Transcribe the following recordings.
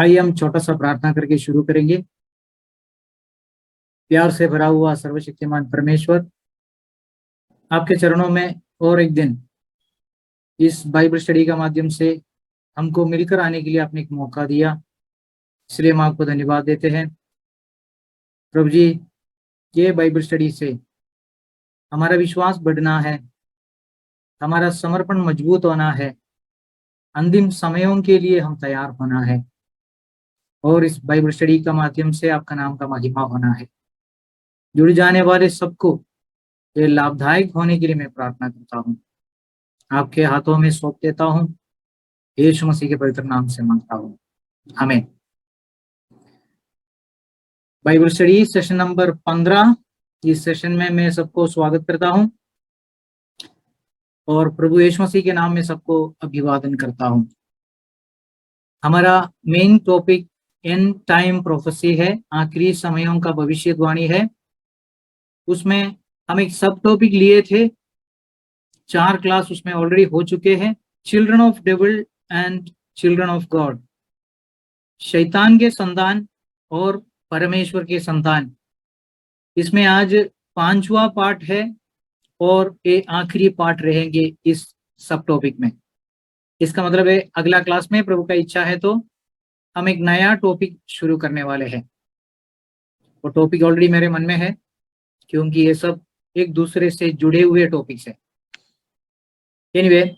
आइए हम छोटा सा प्रार्थना करके शुरू करेंगे। प्यार से भरा हुआ सर्वशक्तिमान परमेश्वर, आपके चरणों में और एक दिन इस बाइबल स्टडी का माध्यम से हमको मिलकर आने के लिए आपने एक मौका दिया, इसलिए हम आपको धन्यवाद देते हैं। प्रभु जी, ये बाइबल स्टडी से हमारा विश्वास बढ़ना है, हमारा समर्पण मजबूत होना है, अंतिम समयों के लिए हम तैयार होना है और इस बाइबल स्टडी का माध्यम से आपका नाम का महिमा होना है। जुड़ जाने वाले सबको ये लाभदायक होने के लिए मैं प्रार्थना करता हूँ, आपके हाथों में सौंप देता हूँ, यीशु मसीह के पवित्र नाम से मांगता हूँ, आमीन। बाइबल स्टडी सेशन नंबर 15, इस सेशन में मैं सबको स्वागत करता हूँ और प्रभु यीशु मसीह के नाम में सबको अभिवादन करता हूँ। हमारा main topic and time prophecy है, आखिरी समयों का भविष्यवाणी है। उसमें हम एक सब टॉपिक लिए थे, 4 क्लास उसमें ऑलरेडी हो चुके हैं। Children of devil and children of God, शैतान के संतान और परमेश्वर के संतान। इसमें आज 5वां पार्ट है और ये आखिरी पार्ट रहेंगे इस सब टॉपिक में। इसका मतलब है अगला क्लास में प्रभु का इच्छा है तो हम एक नया टॉपिक शुरू करने वाले हैं। वो टॉपिक ऑलरेडी मेरे मन में है, क्योंकि ये सब एक दूसरे से जुड़े हुए टॉपिक्स है। एनीवे,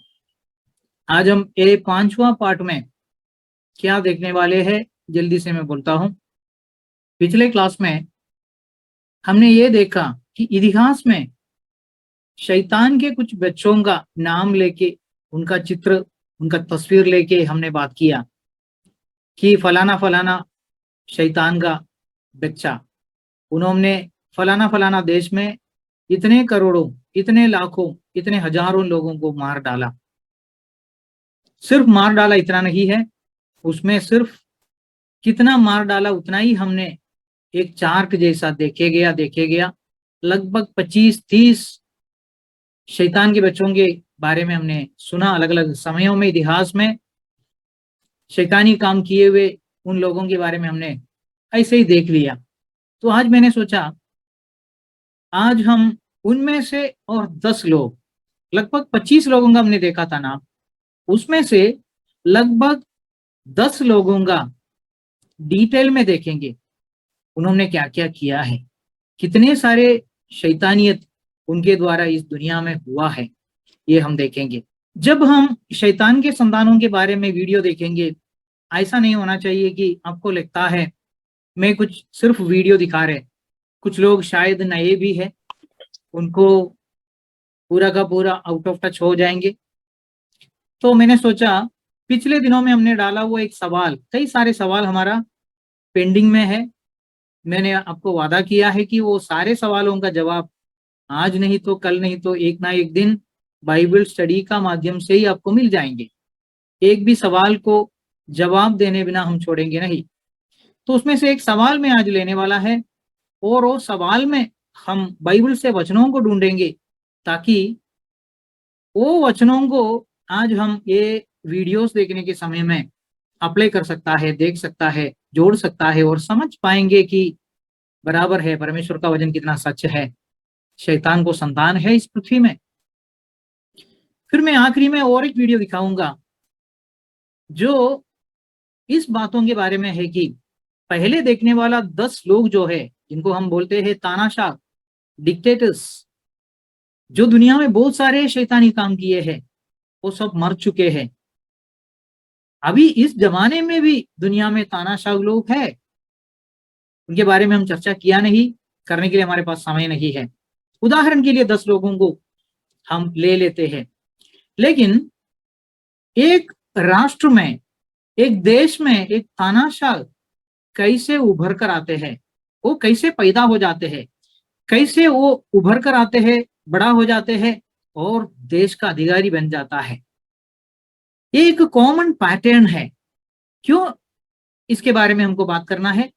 आज हम ये 5वां पार्ट में क्या देखने वाले हैं, जल्दी से मैं बोलता हूं। पिछले क्लास में हमने ये देखा कि इतिहास में शैतान के कुछ बच्चों का नाम लेके, उनका चित्र, उनका तस्वीर लेके हमने बात किया कि फलाना फलाना शैतान का बच्चा, उन्होंने फलाना फलाना देश में इतने करोड़ों, इतने लाखों, इतने हजारों लोगों को मार डाला। सिर्फ मार डाला इतना नहीं है, उसमें सिर्फ कितना मार डाला उतना ही हमने एक चार्ट जैसा देखे गया लगभग 25-30 शैतान के बच्चों के बारे में हमने सुना। अलग अलग समयों में इतिहास में शैतानी काम किए हुए उन लोगों के बारे में हमने ऐसे ही देख लिया। तो आज मैंने सोचा आज हम उनमें से और 10 लोग, लगभग 25 लोगों का हमने देखा था नाम, उसमें से लगभग 10 लोगों का डिटेल में देखेंगे उन्होंने क्या क्या किया है, कितने सारे शैतानियत उनके द्वारा इस दुनिया में हुआ है, ये हम देखेंगे। जब हम शैतान के संतानों के बारे में वीडियो देखेंगे, ऐसा नहीं होना चाहिए कि आपको लगता है मैं कुछ सिर्फ वीडियो दिखा रहे। कुछ लोग शायद नए भी है, उनको पूरा का पूरा आउट ऑफ टच हो जाएंगे। तो मैंने सोचा पिछले दिनों में हमने डाला वो एक सवाल, कई सारे सवाल हमारा पेंडिंग में है। मैंने आपको वादा किया है कि वो सारे सवालों का जवाब आज नहीं तो कल नहीं तो एक ना एक दिन बाइबल स्टडी का माध्यम से ही आपको मिल जाएंगे। एक भी सवाल को जवाब देने बिना हम छोड़ेंगे नहीं। तो उसमें से एक सवाल मैं आज लेने वाला है और वो सवाल में हम बाइबल से वचनों को ढूंढेंगे, ताकि वो वचनों को आज हम ये वीडियोस देखने के समय में अप्लाई कर सकता है, देख सकता है, जोड़ सकता है और समझ पाएंगे कि बराबर है परमेश्वर का वचन कितना सच है, शैतान को संतान है इस पृथ्वी में। फिर मैं आखिरी में और एक वीडियो दिखाऊंगा जो इस बातों के बारे में है कि पहले देखने वाला 10 लोग जो है, जिनको हम बोलते हैं तानाशाह, डिक्टेटर्स, जो दुनिया में बहुत सारे शैतानी काम किए हैं, वो सब मर चुके हैं। अभी इस जमाने में भी दुनिया में तानाशाह लोग हैं, उनके बारे में हम चर्चा किया नहीं, करने के लिए हमारे पास समय नहीं है। उदाहरण के लिए 10 लोगों को हम ले लेते हैं। लेकिन एक राष्ट्र में, एक देश में एक तानाशाह कैसे उभर कर आते हैं, वो कैसे पैदा हो जाते हैं, कैसे वो उभर कर आते हैं, बड़ा हो जाते हैं और देश का अधिकारी बन जाता है। एक कॉमन पैटर्न है। क्यों इसके बारे में हमको बात करना है,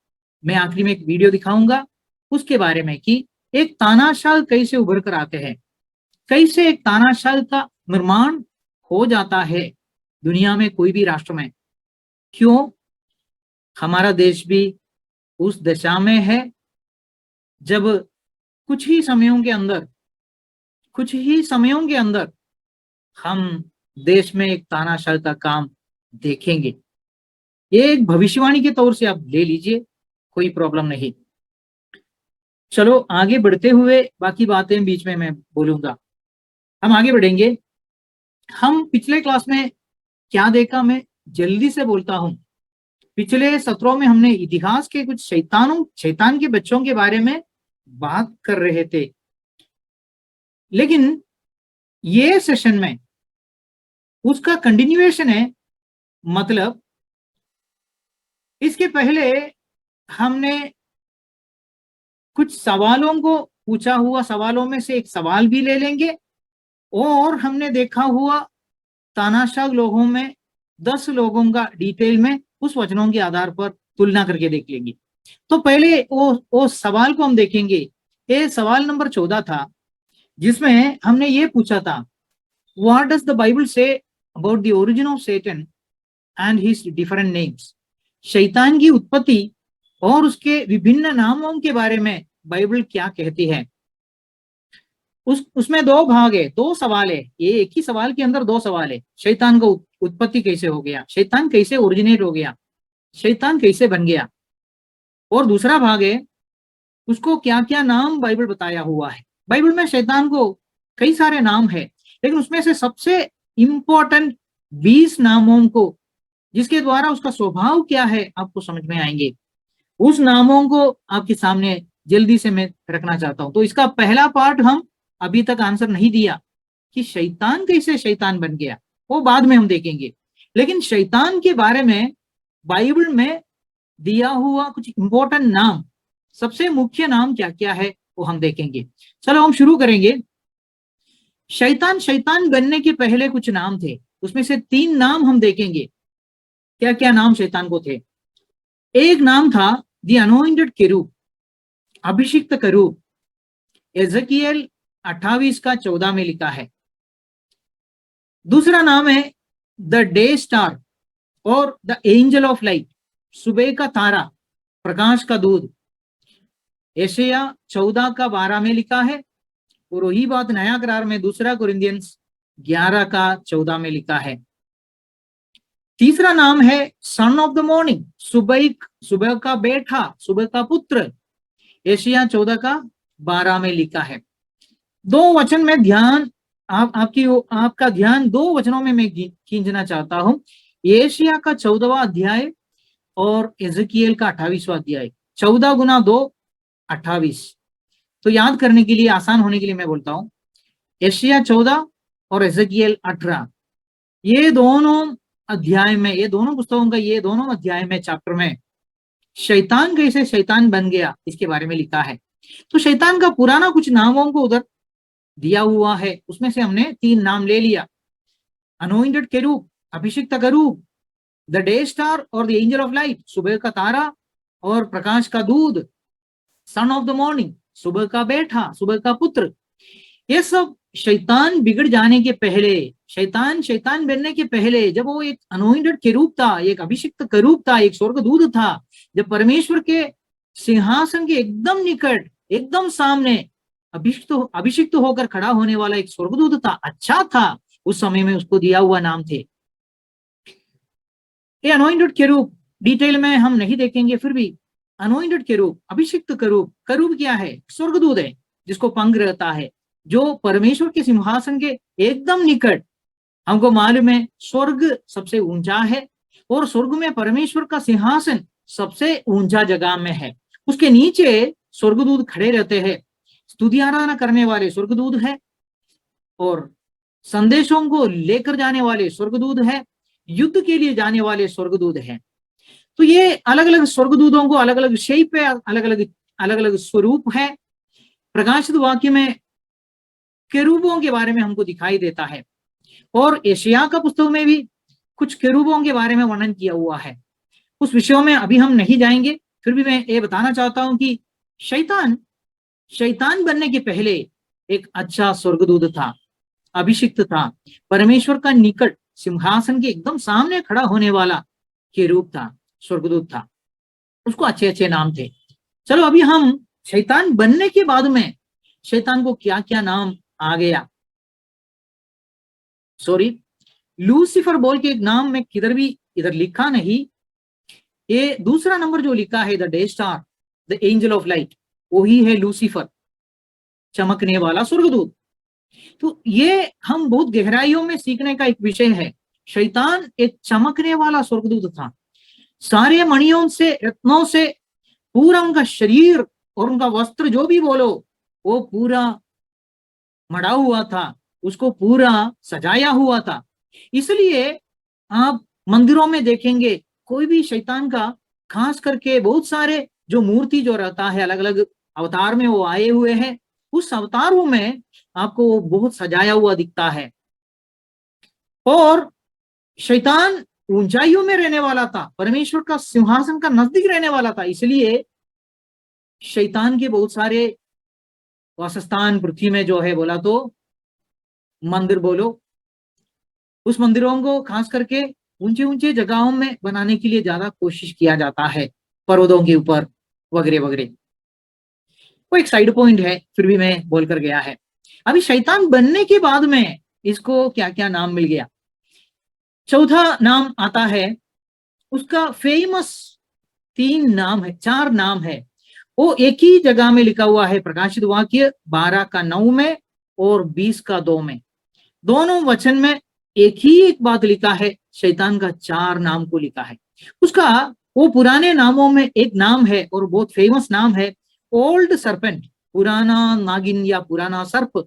मैं आखिरी में एक वीडियो दिखाऊंगा उसके बारे में कि एक तानाशाह कैसे उभर कर आते हैं, कैसे एक तानाशाह का निर्माण हो जाता है दुनिया में कोई भी राष्ट्र में। क्यों हमारा देश भी उस दशा में है जब कुछ ही समयों के अंदर हम देश में एक तानाशाह का काम देखेंगे। ये एक भविष्यवाणी के तौर से आप ले लीजिए, कोई प्रॉब्लम नहीं। चलो आगे बढ़ते हुए बाकी बातें बीच में मैं बोलूंगा। हम आगे बढ़ेंगे। हम पिछले क्लास में क्या देखा, मैं जल्दी से बोलता हूं। पिछले सत्रों में हमने इतिहास के कुछ शैतान के बच्चों के बारे में बात कर रहे थे, लेकिन ये सेशन में उसका कंटिन्यूएशन है। मतलब इसके पहले हमने कुछ सवालों को पूछा हुआ, सवालों में से एक सवाल भी ले लेंगे, और हमने देखा हुआ तानाशाह लोगों में 10 लोगों का डिटेल में उस वचनों के आधार पर तुलना करके देख लेंगे। तो पहले वो सवाल को हम देखेंगे। ये सवाल नंबर 14 था, जिसमें हमने ये पूछा था, what does the Bible say about the origin of Satan and his different names. शैतान की उत्पत्ति और उसके विभिन्न नामों के बारे में बाइबल क्या कहती है। उसमें 2 भाग है, 2 सवाल है। ये एक ही सवाल के अंदर 2 सवाल है। शैतान का उत्पत्ति कैसे हो गया, शैतान कैसे ओरिजिनेट हो गया, शैतान कैसे बन गया, और दूसरा भाग है उसको क्या क्या नाम बाइबल बताया हुआ है। बाइबल में शैतान को कई सारे नाम है, लेकिन उसमें से सबसे इंपॉर्टेंट 20 नामों को, जिसके द्वारा उसका स्वभाव क्या है आपको समझ में आएंगे, उस नामों को आपके सामने जल्दी से मैं रखना चाहता हूं। तो इसका पहला पार्ट हम अभी तक आंसर नहीं दिया कि शैतान कैसे शैतान बन गया, वो बाद में हम देखेंगे। लेकिन शैतान के बारे में बाइबल में दिया हुआ कुछ इंपॉर्टेंट नाम, सबसे मुख्य नाम क्या क्या है वो हम देखेंगे। चलो हम शुरू करेंगे। शैतान बनने के पहले कुछ नाम थे, उसमें से 3 नाम हम देखेंगे। क्या क्या नाम शैतान को थे। एक नाम था द अनॉइंटेड केरूब, अभिषिक्त करूब। एजेकियल 28 का 14 में लिखा है। दूसरा नाम है द डे स्टार और द एंजल ऑफ लाइट, सुबह का तारा, प्रकाश का दूत। यशायाह 14 का 12 में लिखा है। और वही बात नया करार में 2 कुरिन्थियंस 11 का 14 में लिखा है। तीसरा नाम है सन ऑफ द मॉर्निंग, सुबह का बेटा, सुबह का पुत्र। यशायाह 14 का 12 में लिखा है। 2 वचन में ध्यान आपका ध्यान 2 वचनों में मैं खींचना चाहता हूं। यशायाह का 14वां अध्याय और एजेकियल का 28वां अध्याय। 14 गुना 2 28। तो याद करने के लिए, आसान होने के लिए मैं बोलता हूं, यशायाह 14 और एजेकियल 18, ये दोनों अध्याय में, ये दोनों पुस्तकों का ये दोनों अध्याय में, चैप्टर में शैतान कैसे शैतान बन गया इसके बारे में लिखा है। तो शैतान का पुराना कुछ नामों को उधर दिया हुआ है, उसमें से हमने 3 नाम ले लिया। अनोइंटेड केरूब, अभिषिक्त करूब, द डे स्टार और द एंजल ऑफ लाइट, सुबह का तारा और प्रकाश का दूत, सन ऑफ द मॉर्निंग, सुबह का बेटा, सुबह का पुत्र। ये सब शैतान बिगड़ जाने के पहले, शैतान बनने के पहले, जब वो एक अनोइंटेड केरूब था, एक अभिषिक्त करूब था, एक स्वर्गदूत था, जब परमेश्वर के सिंहासन के एकदम निकट, एकदम सामने अभिषिक्त होकर खड़ा होने वाला एक स्वर्गदूत था, अच्छा था, उस समय में उसको दिया हुआ नाम थे। ये अनोइंटेड केरूब डिटेल में हम नहीं देखेंगे, फिर भी अनोइंटेड केरूब, अभिषिक्त करूब, करूब क्या है? स्वर्गदूत है, जिसको पंख रहता है, जो परमेश्वर के सिंहासन के एकदम निकट। हमको मालूम है स्वर्ग सबसे ऊंचा है, और स्वर्ग में परमेश्वर का सिंहासन सबसे ऊंचा जगह में है। उसके नीचे स्वर्गदूत खड़े रहते हैं, स्तुति आराधना करने वाले स्वर्गदूत है, और संदेशों को लेकर जाने वाले स्वर्गदूत है, युद्ध के लिए जाने वाले स्वर्गदूत है। तो ये अलग अलग स्वर्गदूतों को अलग अलग शेप है, अलग अलग स्वरूप है। प्रकाशित वाक्य में केरूबों के बारे में हमको दिखाई देता है, और यशायाह का पुस्तक में भी कुछ केरूबों के बारे में वर्णन किया हुआ है। उस विषयों में अभी हम नहीं जाएंगे, फिर भी मैं ये बताना चाहता हूं कि शैतान बनने के पहले एक अच्छा स्वर्गदूत था, अभिषिक्त था, परमेश्वर का निकट सिंहासन के एकदम सामने खड़ा होने वाला केरूब था, स्वर्गदूत था। उसको अच्छे अच्छे नाम थे। चलो अभी हम शैतान बनने के बाद में शैतान को क्या क्या नाम आ गया। सॉरी, लूसीफर बोल के एक नाम में किधर भी इधर लिखा नहीं, ये दूसरा नंबर जो लिखा है the day star, the angel of light, वही है लूसीफर, चमकने वाला स्वर्गदूत। तो ये हम बहुत गहराइयों में सीखने का एक विषय है। शैतान एक चमकने वाला स्वर्गदूत था, सारे मणियों से रत्नों से पूरा उनका शरीर और उनका वस्त्र जो भी बोलो वो पूरा मढ़ा हुआ था, उसको पूरा सजाया हुआ था। इसलिए आप मंदिरों में देखेंगे कोई भी शैतान का, खास करके बहुत सारे जो मूर्ति जो रहता है अलग अलग अवतार में वो आए हुए हैं, उस अवतारों में आपको वो बहुत सजाया हुआ दिखता है। और शैतान ऊंचाइयों में रहने वाला था, परमेश्वर का सिंहासन का नजदीक रहने वाला था, इसलिए शैतान के बहुत सारे वासस्थान पृथ्वी में जो है बोला तो मंदिर बोलो, उस मंदिरों को खास करके ऊंचे ऊंचे जगहों में बनाने के लिए ज्यादा कोशिश किया जाता है, पर्वतों के ऊपर वगैरह वगैरह। वो एक साइड पॉइंट है, फिर भी मैं बोलकर गया है। अभी शैतान बनने के बाद में इसको क्या क्या नाम मिल गया। चौथा नाम आता है उसका फेमस, तीन नाम है, चार नाम है, वो एक ही जगह में लिखा हुआ है, प्रकाशित वाक्य 12 का 9 में और 20 का 2 में, दोनों वचन में एक ही एक बात लिखा है, शैतान का चार नाम को लिखा है। उसका वो पुराने नामों में एक नाम है और बहुत फेमस नाम है, ओल्ड सरपेंट, पुराना नागिन या पुराना सर्प,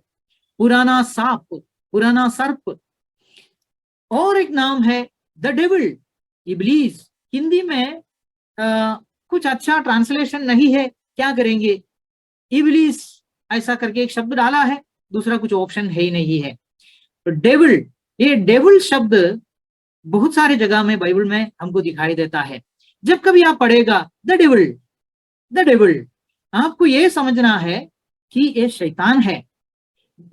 पुराना सांप, पुराना सर्प। और एक नाम है द डेविल, इब्लीस। हिंदी में कुछ अच्छा ट्रांसलेशन नहीं है, क्या करेंगे, इब्लीस ऐसा करके एक शब्द डाला है, दूसरा कुछ ऑप्शन है ही नहीं है। तो डेविल, ये डेविल शब्द बहुत सारे जगह में बाइबल में हमको दिखाई देता है। जब कभी आप पढ़ेगा द डेविल, द डेविल, आपको ये समझना है कि ये शैतान है।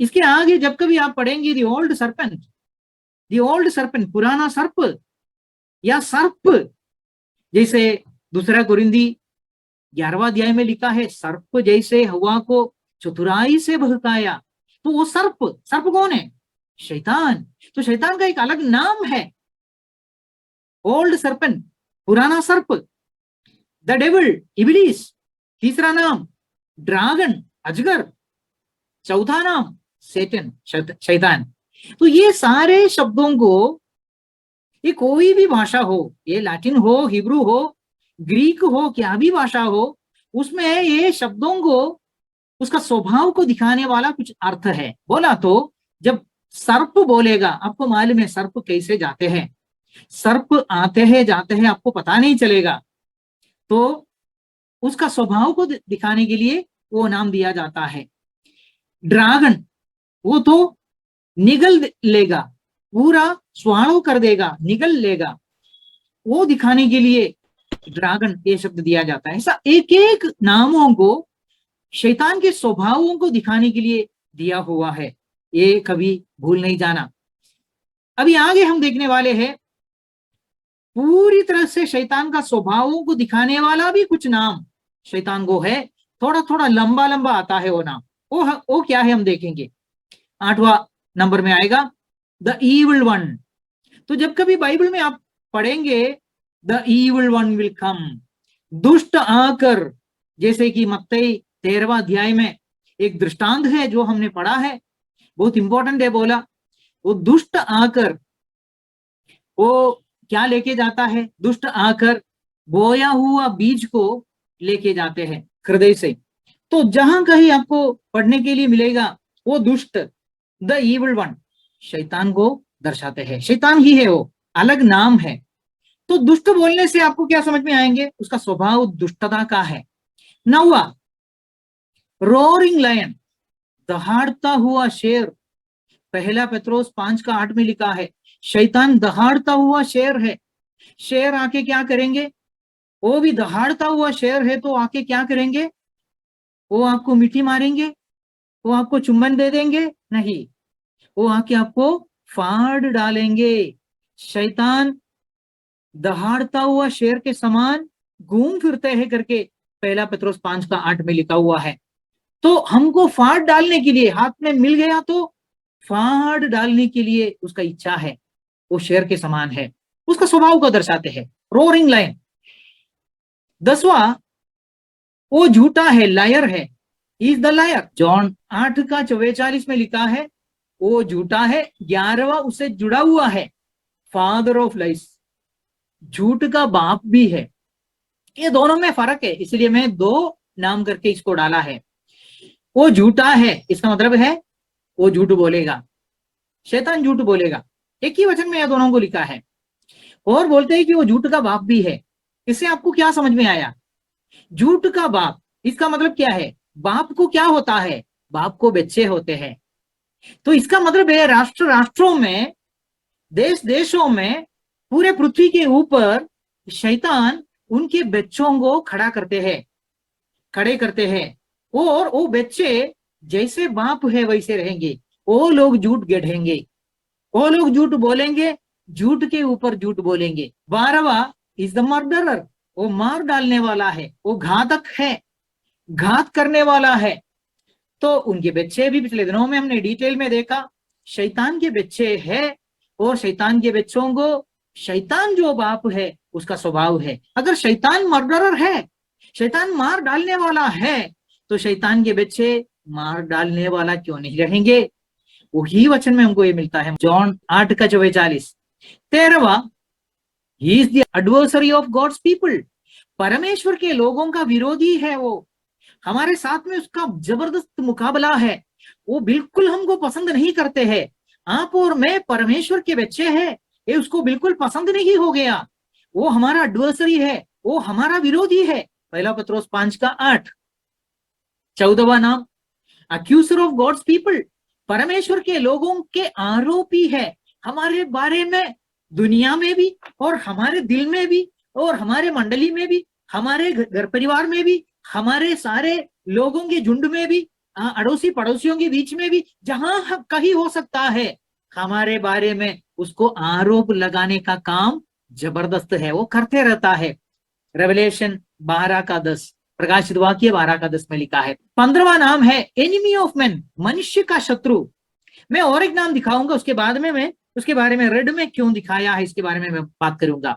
इसके आगे जब कभी आप पढ़ेंगे the old serpent, the old serpent, पुराना सर्प या सर्प, जैसे दूसरा कुरिन्दी 11वां अध्याय में लिखा है, सर्प जैसे हवा को चतुराई से बहकाया। तो वो सर्प, सर्प कौन है, शैतान। तो शैतान का एक अलग नाम है ओल्ड सर्पेंट, पुराना सर्प, द डेविल, इब्लीस, तीसरा नाम ड्रैगन, अजगर, चौथा नाम सेटन, शैतान। तो ये सारे शब्दों को, ये कोई भी भाषा हो, ये लैटिन हो, हिब्रू हो, ग्रीक हो, क्या भी भाषा हो, उसमें ये शब्दों को, उसका स्वभाव को दिखाने वाला कुछ अर्थ है। बोला तो जब सर्प बोलेगा, आपको मालूम है सर्प कैसे जाते हैं, सर्प आते हैं जाते हैं आपको पता नहीं चलेगा, तो उसका स्वभाव को दिखाने के लिए वो नाम दिया जाता है। ड्रैगन, वो तो निगल लेगा, पूरा स्वाणु कर देगा, निगल लेगा, वो दिखाने के लिए ड्रैगन ये शब्द दिया जाता है। ऐसा एक एक नामों को शैतान के स्वभावों को दिखाने के लिए दिया हुआ है, ये कभी भूल नहीं जाना। अभी आगे हम देखने वाले हैं पूरी तरह से शैतान का स्वभावों को दिखाने वाला भी कुछ नाम शैतान को है, थोड़ा थोड़ा लंबा लंबा आता है वो नाम, वो क्या है हम देखेंगे। 8वां नंबर में आएगा द ईविल वन। तो जब कभी बाइबल में आप पढ़ेंगे the evil one will come, दुष्ट आकर, जैसे कि मत्ती 13वां अध्याय में एक दृष्टांत है जो हमने पढ़ा है, बहुत इंपॉर्टेंट है, बोला वो दुष्ट आकर वो क्या लेके जाता है, दुष्ट आकर बोया हुआ बीज को लेके जाते हैं हृदय से। तो जहां कहीं आपको पढ़ने के लिए मिलेगा वो दुष्ट, द ईविल वन, शैतान को दर्शाते हैं, शैतान ही है वो, अलग नाम है। तो दुष्ट बोलने से आपको क्या समझ में आएंगे, उसका स्वभाव दुष्टता का है। 9वां रोरिंग लायन, दहाड़ता हुआ शेर, पहला पत्रोस 5 का 8 में लिखा है, शैतान दहाड़ता हुआ शेर है। शेर आके क्या करेंगे, वो भी दहाड़ता हुआ शेर है, तो आके क्या करेंगे, वो आपको मिट्टी मारेंगे, वो आपको चुंबन दे देंगे, नहीं, वो आके आपको फाड़ डालेंगे। शैतान दहाड़ता हुआ शेर के समान घूम फिरते हैं करके पहला पत्रोस 5:8 में लिखा हुआ है। तो हमको फाड़ डालने के लिए, हाथ में मिल गया तो फाड़ डालने के लिए उसका इच्छा है, वो शेर के समान है, उसका स्वभाव को दर्शाते हैं। Roaring lion. 10वां, वो झूठा है, लायर है, इज द लायर। जॉन 8:44 में लिखा है वो झूठा है। 11वां उससे जुड़ा हुआ है, फादर ऑफ लाइस, झूठ का बाप भी है। ये दोनों में फर्क है, इसलिए मैं 2 नाम करके इसको डाला है। वो झूठा है, इसका मतलब है वो झूठ बोलेगा, शैतान झूठ बोलेगा। एक ही वचन में यह दोनों को लिखा है। और बोलते हैं कि वो झूठ का बाप भी है। इससे आपको क्या समझ में आया? झूठ का बाप, इसका मतलब क्या है? बाप को क्या होता है? बाप को बच्चे होते हैं। तो इसका मतलब है राष्ट्र राष्ट्रों में, देश देशों में, पूरे पृथ्वी के ऊपर शैतान उनके बच्चों को खड़े करते हैं। और वो बच्चे जैसे बाप है वैसे रहेंगे। वो लोग झूठ गढ़ेंगे, वो लोग झूठ बोलेंगे, झूठ के ऊपर झूठ बोलेंगे। 12वां इज द मर्डरर, वो मार डालने वाला है, वो घातक है, घात करने वाला है। तो उनके बच्चे भी पिछले दिनों में हमने डिटेल में देखा, शैतान के बच्चे हैं। और शैतान के बच्चों को शैतान जो बाप है उसका स्वभाव है। अगर शैतान मर्डरर है, शैतान मार डालने वाला है, तो शैतान के बच्चे मार डालने वाला क्यों नहीं रहेंगे? वही वचन में हमको ये मिलता है, जॉन 8:44। 13वां, he is the adversary of God's people, परमेश्वर के लोगों का विरोधी है वो। हमारे साथ में उसका जबरदस्त मुकाबला है। वो बिल्कुल हमको पसंद नहीं करते हैं। आप और मैं परमेश्वर के बच्चे हैं, ये उसको बिल्कुल पसंद नहीं हो गया। वो हमारा एडवर्सरी है, वो हमारा विरोधी है। पहला पत्रोस 5:8। 14वां नाम, अक्यूजर ऑफ गॉड्स पीपल, परमेश्वर के लोगों के आरोपी है। हमारे बारे में दुनिया में भी, और हमारे दिल में भी, और हमारे मंडली में भी, हमारे घर परिवार में भी, हमारे सारे लोगों के झुंड में भी, अड़ोसी पड़ोसियों के बीच में भी, जहां कहीं हो सकता है, हमारे बारे में उसको आरोप लगाने का काम जबरदस्त है, वो करते रहता है। रेवलेशन 12:10, प्रकाशित वाक्य 12:10 में लिखा है। 15वां नाम है एनिमी ऑफ मैन, मनुष्य का शत्रु। मैं और एक नाम दिखाऊंगा, उसके बाद में मैं उसके बारे में रेड में क्यों दिखाया है इसके बारे में मैं बात करूंगा।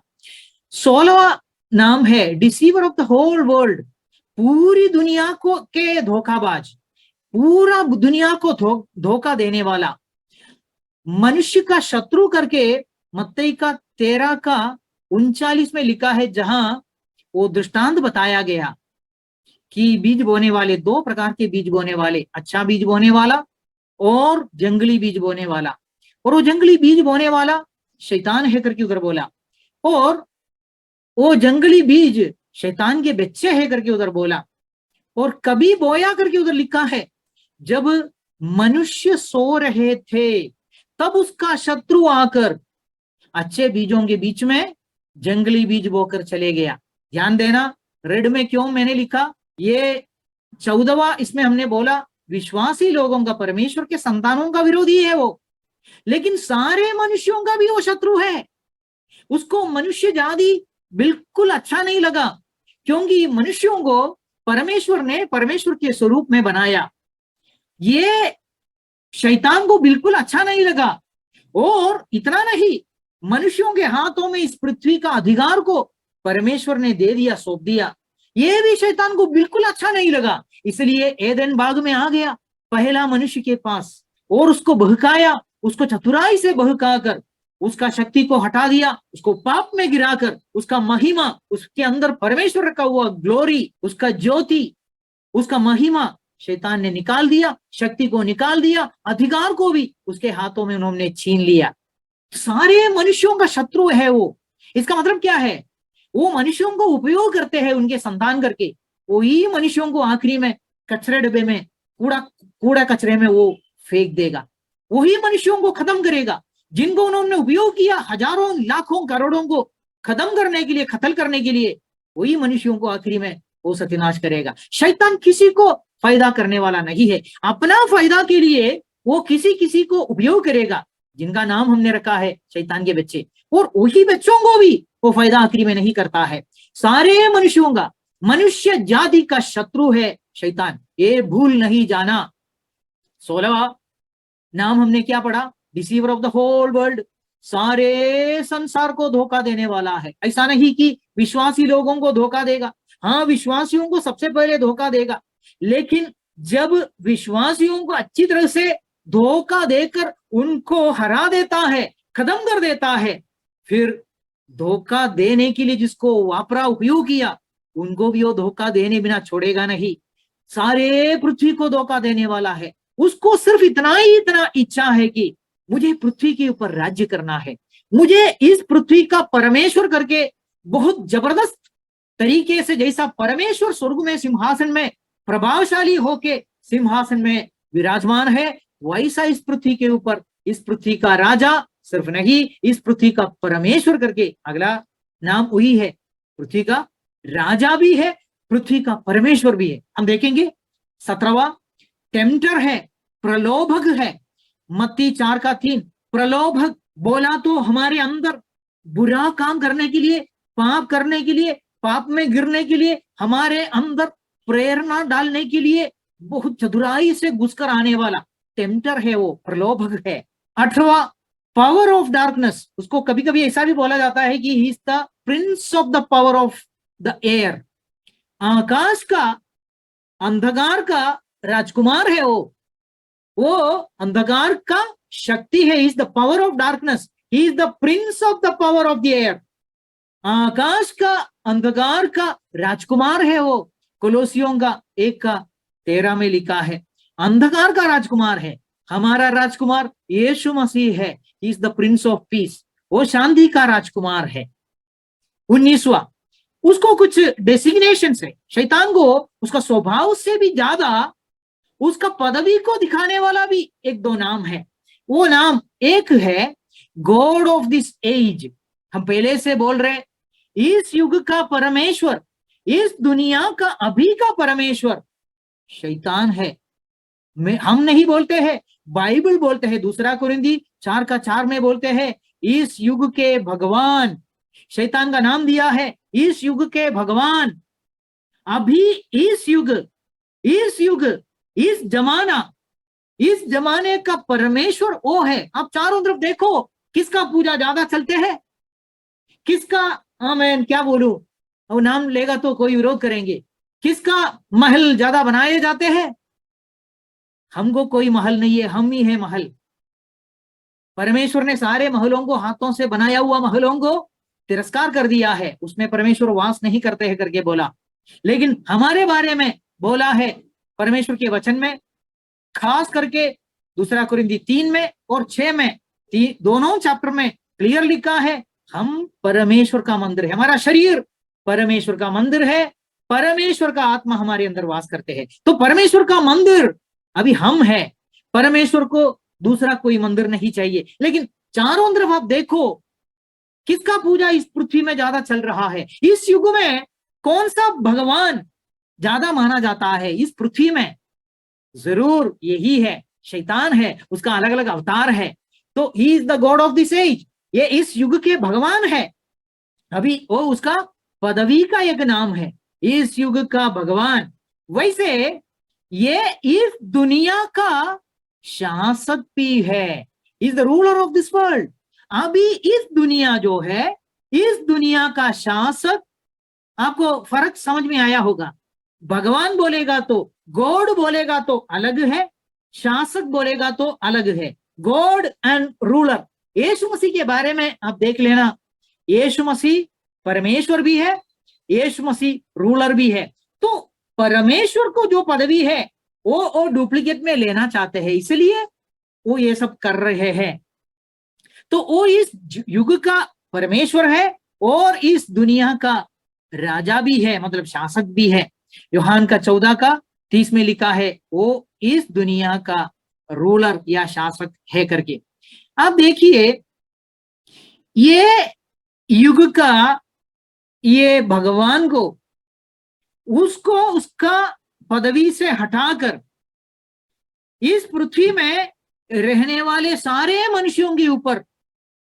16वां नाम है deceiver of the whole world, पूरी दुनिया को के धोखाबाज, पूरा दुनिया को धोखा देने वाला, मनुष्य का शत्रु करके मत्ती का 13:39 में लिखा है, जहां वो दृष्टांत बताया गया कि बीज बोने वाले, 2 प्रकार के बीज बोने वाले, अच्छा बीज बोने वाला और जंगली बीज बोने वाला। और वो जंगली बीज बोने वाला शैतान है करके उधर बोला, और वो जंगली बीज शैतान के बच्चे है करके उधर बोला। और कभी बोया करके उधर लिखा है, जब मनुष्य सो रहे थे तब उसका शत्रु आकर अच्छे बीजों के बीच में जंगली बीज बोकर चले गया। ध्यान देना, रेड में क्यों मैंने लिखा, ये 14वां इसमें हमने बोला विश्वासी लोगों का, परमेश्वर के संतानों का विरोधी है वो, लेकिन सारे मनुष्यों का भी वो शत्रु है। उसको मनुष्य जाति बिल्कुल अच्छा नहीं लगा, क्योंकि मनुष्यों को परमेश्वर ने परमेश्वर के स्वरूप में बनाया। ये शैतान को बिल्कुल अच्छा नहीं लगा। और इतना नहीं, मनुष्यों के हाथों में इस पृथ्वी का अधिकार को परमेश्वर ने दे दिया, सौंप दिया। ये भी शैतान को बिल्कुल अच्छा नहीं लगा, इसलिए एदेन बाग में आ गया पहला मनुष्य के पास और उसको बहकाया, उसको चतुराई से बहकाकर उसका शक्ति को हटा दिया, उसको पाप में गिराकर उसका महिमा, उसके अंदर परमेश्वर का हुआ ग्लोरी, उसका ज्योति, उसका महिमा शैतान ने निकाल दिया, शक्ति को निकाल दिया, अधिकार को भी उसके हाथों में उन्होंने छीन लिया। सारे मनुष्यों का शत्रु है वो। इसका मतलब क्या है, वो मनुष्यों को उपयोग करते हैं उनके संतान करके, वही मनुष्यों को आखिरी में कचरे डब्बे में, कूड़ा कचरे में वो फेंक देगा। वही मनुष्यों को खत्म करेगा जिनको उन्होंने उपयोग किया हजारों लाखों करोड़ों को खत्म करने के लिए, कत्ल करने के लिए, वही मनुष्यों को आखिरी में वो सत्यानाश करेगा। शैतान किसी को फायदा करने वाला नहीं है, अपना फायदा के लिए वो किसी किसी को उपयोग करेगा, जिनका नाम हमने रखा है शैतान के बच्चे। और वही बच्चों को भी वो फायदा आखिरी में नहीं करता है। सारे मनुष्यों का, मनुष्य जाति का शत्रु है शैतान, ये भूल नहीं जाना। 16वां नाम हमने क्या पढ़ा? Deceiver of the whole world, सारे संसार को धोखा देने वाला है। ऐसा नहीं कि विश्वासी लोगों को धोखा देगा, हाँ विश्वासियों को सबसे पहले धोखा देगा, लेकिन जब विश्वासियों को अच्छी तरह से धोखा देकर उनको हरा देता है, खत्म कर देता है, फिर धोखा देने के लिए जिसको वापरा उपयोग किया उनको भी वो धोखा देने बिना छोड़ेगा नहीं। सारे पृथ्वी को धोखा देने वाला है। उसको सिर्फ इतना ही इतना इच्छा है कि मुझे पृथ्वी के ऊपर राज्य करना है, मुझे इस पृथ्वी का परमेश्वर करके बहुत जबरदस्त तरीके से, जैसा परमेश्वर स्वर्ग में सिंहासन में प्रभावशाली होके सिंहासन में विराजमान है, वैसा इस पृथ्वी के ऊपर, इस पृथ्वी का राजा सिर्फ नहीं, इस पृथ्वी का परमेश्वर करके अगला नाम वही है। पृथ्वी का राजा भी है, पृथ्वी का परमेश्वर भी है। हम देखेंगे 17वां टेम्पटर है, प्रलोभक है। मत्ती 4:3 प्रलोभक बोला तो हमारे अंदर बुरा काम करने के लिए, पाप करने के लिए, पाप में गिरने के लिए, हमारे अंदर प्रेरणा डालने के लिए बहुत चतुराई से घुसकर आने वाला टेम्पटर है, वो प्रलोभक है। 8वां पावर ऑफ डार्कनेस, उसको कभी कभी ऐसा भी बोला जाता है कि he is the prince of the power of the air, आकाश का अंधकार का राजकुमार है वो अंधकार का शक्ति है। Is the power of darkness, he is the prince of the power of the air, आकाश का अंधकार का राजकुमार है वो। कोलोसियों का 1:13 में लिखा है, अंधकार का राजकुमार है। हमारा राजकुमार यीशु मसीह है, is the prince of peace, वो शांति का राजकुमार है। 19वां उसको कुछ डेसिग्नेशन है, शैतान को उसका स्वभाव से भी ज्यादा उसका पदवी को दिखाने वाला भी 1-2 नाम है। वो नाम एक है गॉड ऑफ दिस एज, हम पहले से बोल रहे इस युग का परमेश्वर, इस दुनिया का अभी का परमेश्वर शैतान है। हम नहीं बोलते हैं, बाइबल बोलते हैं। 2 कुरिन्थी 4:4 में बोलते हैं इस युग के भगवान, शैतान का नाम दिया है इस युग के भगवान। अभी इस युग, इस जमाने का परमेश्वर वो है। आप चारों तरफ देखो, किसका पूजा ज्यादा चलते हैं, किसका, मैं क्या बोलूं, वो नाम लेगा तो कोई विरोध करेंगे, किसका महल ज्यादा बनाए जाते हैं? हमको कोई महल नहीं है, हम ही है महल। परमेश्वर ने सारे महलों को, हाथों से बनाया हुआ महलों को तिरस्कार कर दिया है, उसमें परमेश्वर वास नहीं करते हैं करके बोला। लेकिन हमारे बारे में बोला है परमेश्वर के वचन में, खास करके 2 कुरिन्थी 3 में और 6 में, दोनों चैप्टर में क्लियर लिखा है हम परमेश्वर का मंदिर है, हमारा शरीर परमेश्वर का मंदिर है, परमेश्वर का आत्मा हमारे अंदर वास करते हैं। तो परमेश्वर का मंदिर अभी हम है, परमेश्वर को दूसरा कोई मंदिर नहीं चाहिए। लेकिन चारों तरफ आप देखो किसका पूजा इस पृथ्वी में ज्यादा चल रहा है, इस युग में कौन सा भगवान ज्यादा माना जाता है इस पृथ्वी में? जरूर यही है, शैतान है, उसका अलग अलग अवतार है। तो he is the God of this age, ये इस युग के भगवान है। अभी वो उसका पदवी का एक नाम है, इस युग का भगवान। वैसे ये इस दुनिया का शासक भी है, is the ruler of this world. अभी इस दुनिया जो है, इस दुनिया का शासक, आपको फर्क समझ में आया होगा। भगवान बोलेगा तो, गॉड बोलेगा तो अलग है, शासक बोलेगा तो अलग है। गॉड एंड रूलर, यीशु मसीह के बारे में आप देख लेना, यीशु मसीह परमेश्वर भी है, यीशु मसीह रूलर भी है। तो परमेश्वर को जो पदवी है वो डुप्लीकेट में लेना चाहते हैं, इसलिए वो ये सब कर रहे हैं। तो वो इस युग का परमेश्वर है और इस दुनिया का राजा भी है, मतलब शासक भी है। यूहन्ना का 14:30 में लिखा है वो इस दुनिया का रूलर या शासक है करके। आप देखिए ये युग का ये भगवान को, उसको उसका पदवी से हटाकर इस पृथ्वी में रहने वाले सारे मनुष्यों के ऊपर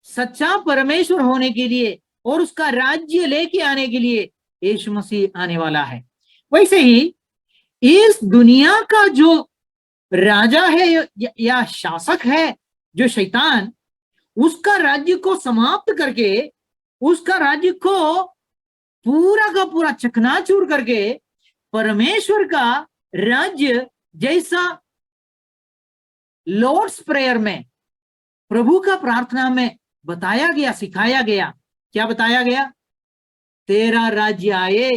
सच्चा परमेश्वर होने के लिए और उसका राज्य लेके आने के लिए यीशु मसीह आने वाला है। वैसे ही इस दुनिया का जो राजा है या शासक है, जो शैतान, उसका राज्य को समाप्त करके, उसका राज्य को पूरा का पूरा चकनाचूर करके परमेश्वर का राज्य, जैसा लॉर्ड्स प्रेयर में, प्रभु का प्रार्थना में बताया गया, सिखाया गया, क्या बताया गया? तेरा राज्य आए,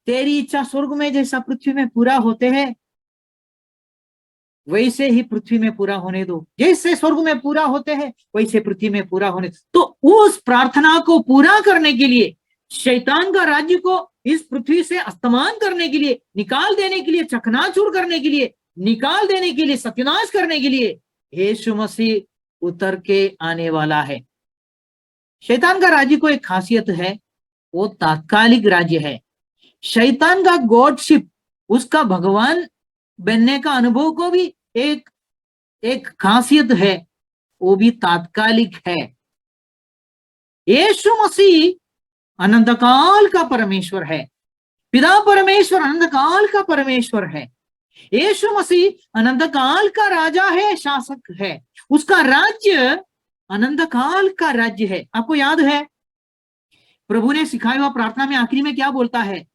तेरी इच्छा स्वर्ग में जैसा पृथ्वी में पूरा होते हैं वैसे ही पृथ्वी में पूरा होने दो। जैसे स्वर्ग में पूरा होते हैं वैसे पृथ्वी में पूरा होने। तो उस प्रार्थना को पूरा करने के लिए, शैतान का राज्य को इस पृथ्वी से अस्तमान करने के लिए, निकाल देने के लिए, चकनाचूर करने के लिए, निकाल देने के लिए, सत्यानाश करने के लिए यीशु मसीह उतर के आने वाला है। शैतान का राज्य को एक खासियत है, वो तात्कालिक राज्य है। शैतान का गॉडशिप, उसका भगवान बनने का अनुभव को भी एक खासियत है, वो भी तात्कालिक है। यीशु मसीह अनंत काल का परमेश्वर है। पिता परमेश्वर अनंत काल का परमेश्वर है। यीशु मसीह अनंत काल का राजा है, शासक है। उसका राज्य अनंत काल का राज्य है। आपको याद है प्रभु ने सिखाया हुआ प्रार्थना में आखिरी में क्या बोलता है?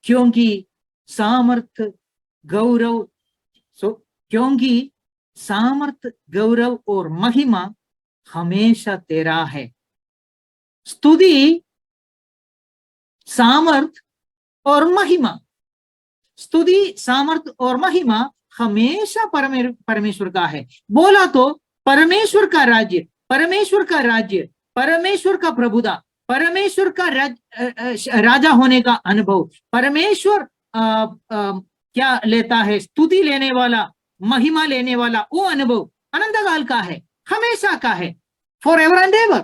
क्योंकि सामर्थ गौरव क्योंकि सामर्थ गौरव और महिमा हमेशा तेरा है। स्तुति, सामर्थ और महिमा, स्तुति, सामर्थ और महिमा हमेशा परमेश्वर का है। बोला तो परमेश्वर का राज्य, परमेश्वर का राज्य, परमेश्वर का प्रभुता, परमेश्वर का राजा होने का अनुभव, परमेश्वर क्या लेता है? स्तुति लेने वाला, महिमा लेने वाला, वो अनुभव अनंत काल का है, हमेशा का है, फॉर एवर एंड एवर,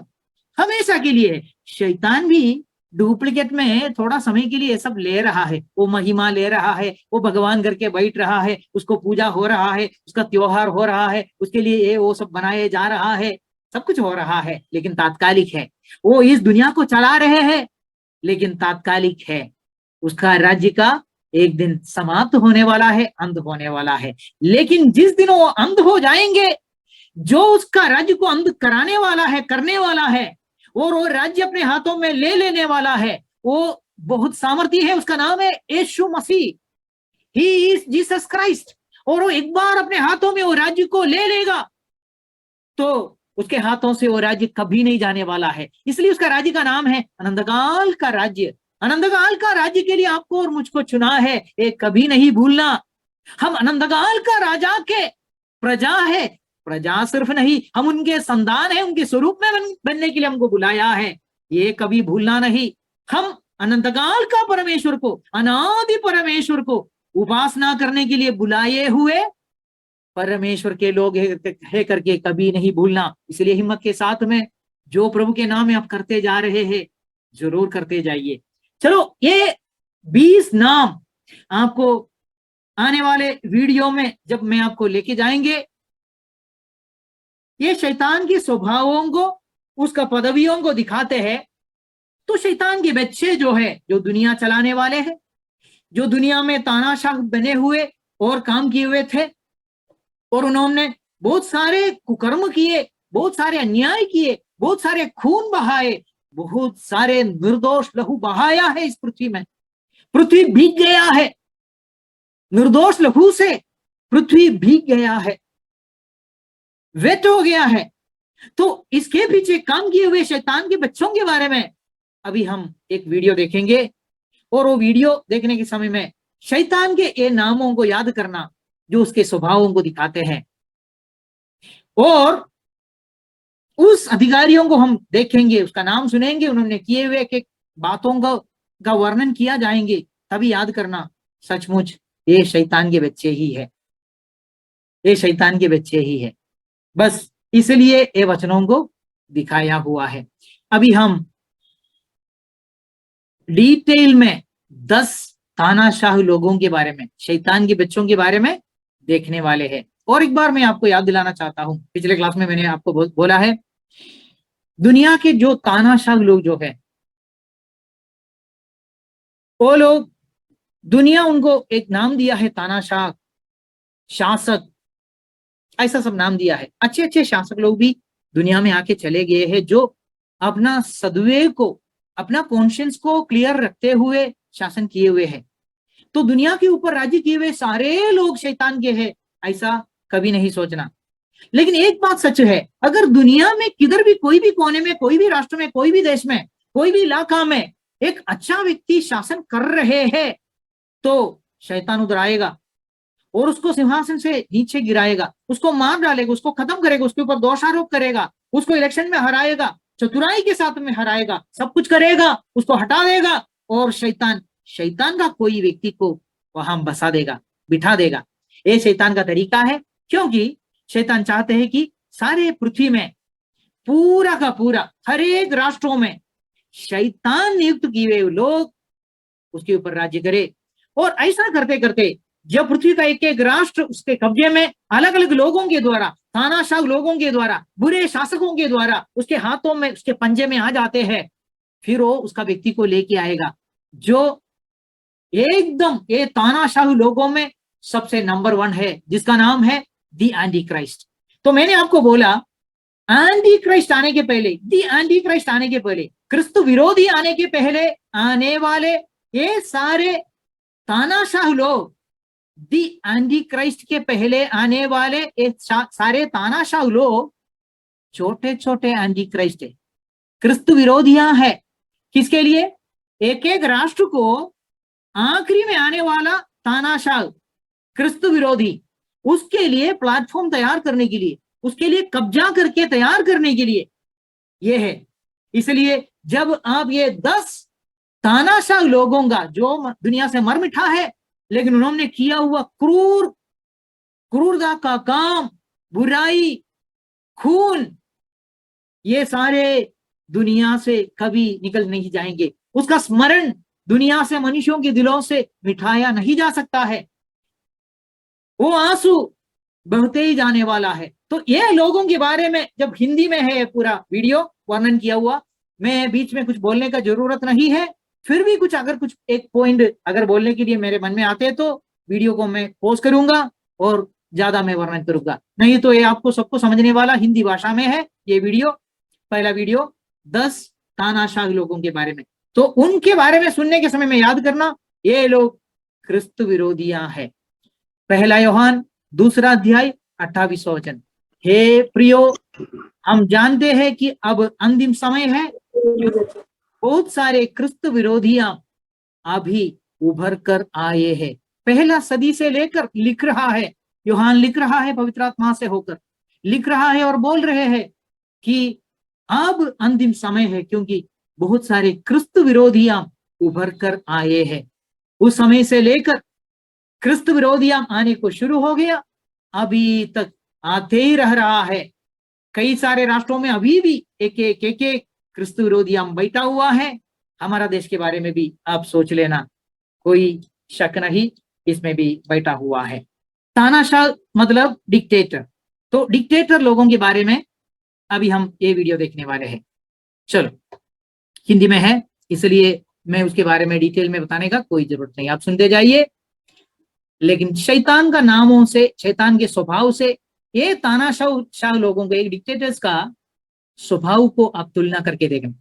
हमेशा के लिए है। शैतान भी डुप्लीकेट में थोड़ा समय के लिए सब ले रहा है, वो महिमा ले रहा है, वो भगवान करके बैठ रहा है, उसको पूजा हो रहा है, उसका त्योहार हो रहा है, उसके लिए ये वो सब बनाए जा रहा है, सब कुछ हो रहा है, लेकिन तात्कालिक है। वो इस दुनिया को चला रहे हैं लेकिन तात्कालिक है। उसका राज्य का एक दिन समाप्त होने वाला है, अंत होने वाला है। लेकिन जिस दिन वो अंत हो जाएंगे, जो उसका राज्य को अंत कराने वाला है, करने वाला है, और वो राज्य अपने हाथों में ले लेने वाला है, वो बहुत सामर्थी है। उसका नाम है यीशु मसीह। He is Jesus Christ. और वो एक बार अपने हाथों में वो राज्य को ले लेगा तो उसके हाथों से वो राज्य कभी नहीं जाने वाला है। इसलिए उसका राज्य का नाम है अनंतकाल का राज्य। अनंतकाल का राज्य के लिए आपको और मुझको चुना है, ये कभी नहीं भूलना। हम अनंतकाल का राजा के प्रजा है। प्रजा सिर्फ नहीं, हम उनके संतान है, उनके स्वरूप में बनने के लिए हमको बुलाया है, ये कभी भूलना नहीं। हम अनंतकाल का परमेश्वर को, अनादि परमेश्वर को उपासना करने के लिए बुलाए हुए परमेश्वर के लोग है करके कभी नहीं भूलना। इसलिए हिम्मत के साथ में जो प्रभु के नाम में आप करते जा रहे हैं, जरूर करते जाइए। चलो, ये 20 नाम आपको आने वाले वीडियो में जब मैं आपको लेके जाएंगे, ये शैतान के स्वभावों को, उसका पदवियों को दिखाते हैं। तो शैतान के बच्चे जो है, जो दुनिया चलाने वाले हैं, जो दुनिया में तानाशाह बने हुए और काम किए हुए थे, और उन्होंने बहुत सारे कुकर्म किए, बहुत सारे अन्याय किए, बहुत सारे खून बहाए, बहुत सारे निर्दोष लहू बहाया है इस पृथ्वी में। पृथ्वी भीग गया है, निर्दोष लहू से पृथ्वी भीग गया है, वेट हो गया है। तो इसके पीछे काम किए हुए शैतान के बच्चों के बारे में अभी हम एक वीडियो देखेंगे, और वो वीडियो देखने के समय में शैतान के ये नामों को याद करना जो उसके स्वभावों को दिखाते हैं, और उस अधिकारियों को हम देखेंगे, उसका नाम सुनेंगे, उन्होंने किए हुए के बातों का वर्णन किया जाएंगे, तभी याद करना सचमुच ये शैतान के बच्चे ही है, ये शैतान के बच्चे ही है। बस इसलिए ये वचनों को दिखाया हुआ है। अभी हम डिटेल में 10 तानाशाह लोगों के बारे में, शैतान के बच्चों के बारे में देखने वाले हैं। और एक बार मैं आपको याद दिलाना चाहता हूं, पिछले क्लास में मैंने आपको बोला है दुनिया के जो तानाशाह लोग जो है, वो लोग, दुनिया उनको एक नाम दिया है तानाशाह, शासक, ऐसा सब नाम दिया है। अच्छे अच्छे शासक लोग भी दुनिया में आके चले गए हैं, जो अपना सद्विवेक को, अपना कॉन्शियंस को क्लियर रखते हुए शासन किए हुए हैं। तो दुनिया के ऊपर राज्य किए हुए सारे लोग शैतान के हैं, ऐसा कभी नहीं सोचना। लेकिन एक बात सच है, अगर दुनिया में किधर भी, कोई भी कोने में, कोई भी राष्ट्र में, कोई भी देश में, कोई भी इलाका में एक अच्छा व्यक्ति शासन कर रहे हैं, तो शैतान उधर आएगा और उसको सिंहासन से नीचे गिराएगा, उसको मार डालेगा, उसको खत्म करेगा, उसके ऊपर दोषारोप करेगा, उसको इलेक्शन में हराएगा, चतुराई के साथ में हराएगा, सब कुछ करेगा, उसको हटा देगा और शैतान का कोई व्यक्ति को वहां बसा देगा, बिठा देगा। ये शैतान का तरीका है, क्योंकि शैतान चाहते हैं कि सारे पृथ्वी में पूरा का पूरा, हर एक राष्ट्रों में शैतान नियुक्त किए हुए लोग उसके ऊपर राज्य करे। और ऐसा करते करते जब पृथ्वी का एक एक राष्ट्र उसके कब्जे में अलग अलग लोगों के द्वारा, तानाशाह लोगों के द्वारा, बुरे शासकों के द्वारा उसके हाथों में, उसके पंजे में आ जाते हैं, फिर वो उसका व्यक्ति को लेके आएगा जो एकदम ये तानाशाह लोगों में सबसे नंबर 1 है, जिसका नाम है दी एंटी क्राइस्ट। तो मैंने आपको बोला, एंटी क्राइस्ट आने के पहले, दी एंटी क्राइस्ट आने के पहले, क्रिस्तु विरोधी आने के पहले आने वाले ये सारे तानाशाह लोग, दी एंटी क्राइस्ट के पहले आने वाले ये सारे तानाशाह लोग छोटे छोटे एंटी क्राइस्ट है, क्रिस्तु विरोधियां है। किसके लिए? एक एक राष्ट्र को आखिरी में आने वाला तानाशाह, क्रिस्तु विरोधी, उसके लिए प्लेटफॉर्म तैयार करने के लिए, उसके लिए कब्जा करके तैयार करने के लिए ये है। इसलिए जब आप ये 10 तानाशाह लोगों का, जो दुनिया से मर मिठा है लेकिन उन्होंने किया हुआ क्रूरता का काम, बुराई, खून, ये सारे दुनिया से कभी निकल नहीं जाएंगे, उसका स्मरण दुनिया से, मनुष्यों के दिलों से मिटाया नहीं जा सकता है, वो आंसू बहते ही जाने वाला है। तो ये लोगों के बारे में जब हिंदी में है पूरा वीडियो वर्णन किया हुआ, मैं बीच में कुछ बोलने का जरूरत नहीं है, फिर भी कुछ अगर कुछ एक पॉइंट अगर बोलने के लिए मेरे मन में आते हैं तो वीडियो को मैं पॉज करूंगा और ज्यादा मैं वर्णन करूंगा, नहीं तो ये आपको सबको समझने वाला हिंदी भाषा में है ये वीडियो। पहला वीडियो 10 तानाशाह लोगों के बारे में, तो उनके बारे में सुनने के समय में याद करना, ये लोग क्रिस्तु विरोधियां है। पहला यूहन्ना 2 अध्याय 28 वचन, हे प्रियो, हम जानते हैं कि अब अंतिम समय है, बहुत सारे क्रिस्तु विरोधियां अभी उभर कर आए हैं। पहला सदी से लेकर लिख रहा है यूहन्ना, लिख रहा है पवित्र आत्मा से होकर लिख रहा है और बोल रहे हैं कि अब अंतिम समय है, क्योंकि बहुत सारे क्रिस्तु विरोधियां उभर कर आए हैं। उस समय से लेकर क्रिस्तु विरोधियां आने को शुरू हो गया, अभी तक आते ही रह रहा है। कई सारे राष्ट्रों में अभी भी एक एक क्रिस्तु विरोधियां बैठा हुआ है। हमारा देश के बारे में भी आप सोच लेना, कोई शक नहीं, इसमें भी बैठा हुआ है। तानाशाह मतलब डिक्टेटर, तो डिक्टेटर लोगों के बारे में अभी हम ये वीडियो देखने वाले हैं। चलो, हिंदी में है इसलिए मैं उसके बारे में डिटेल में बताने का कोई जरूरत नहीं, आप सुनते जाइए। लेकिन शैतान का नामों से, शैतान के स्वभाव से, ये तानाशाह लोगों के, एक डिक्टेटर्स का स्वभाव को आप तुलना करके देखें।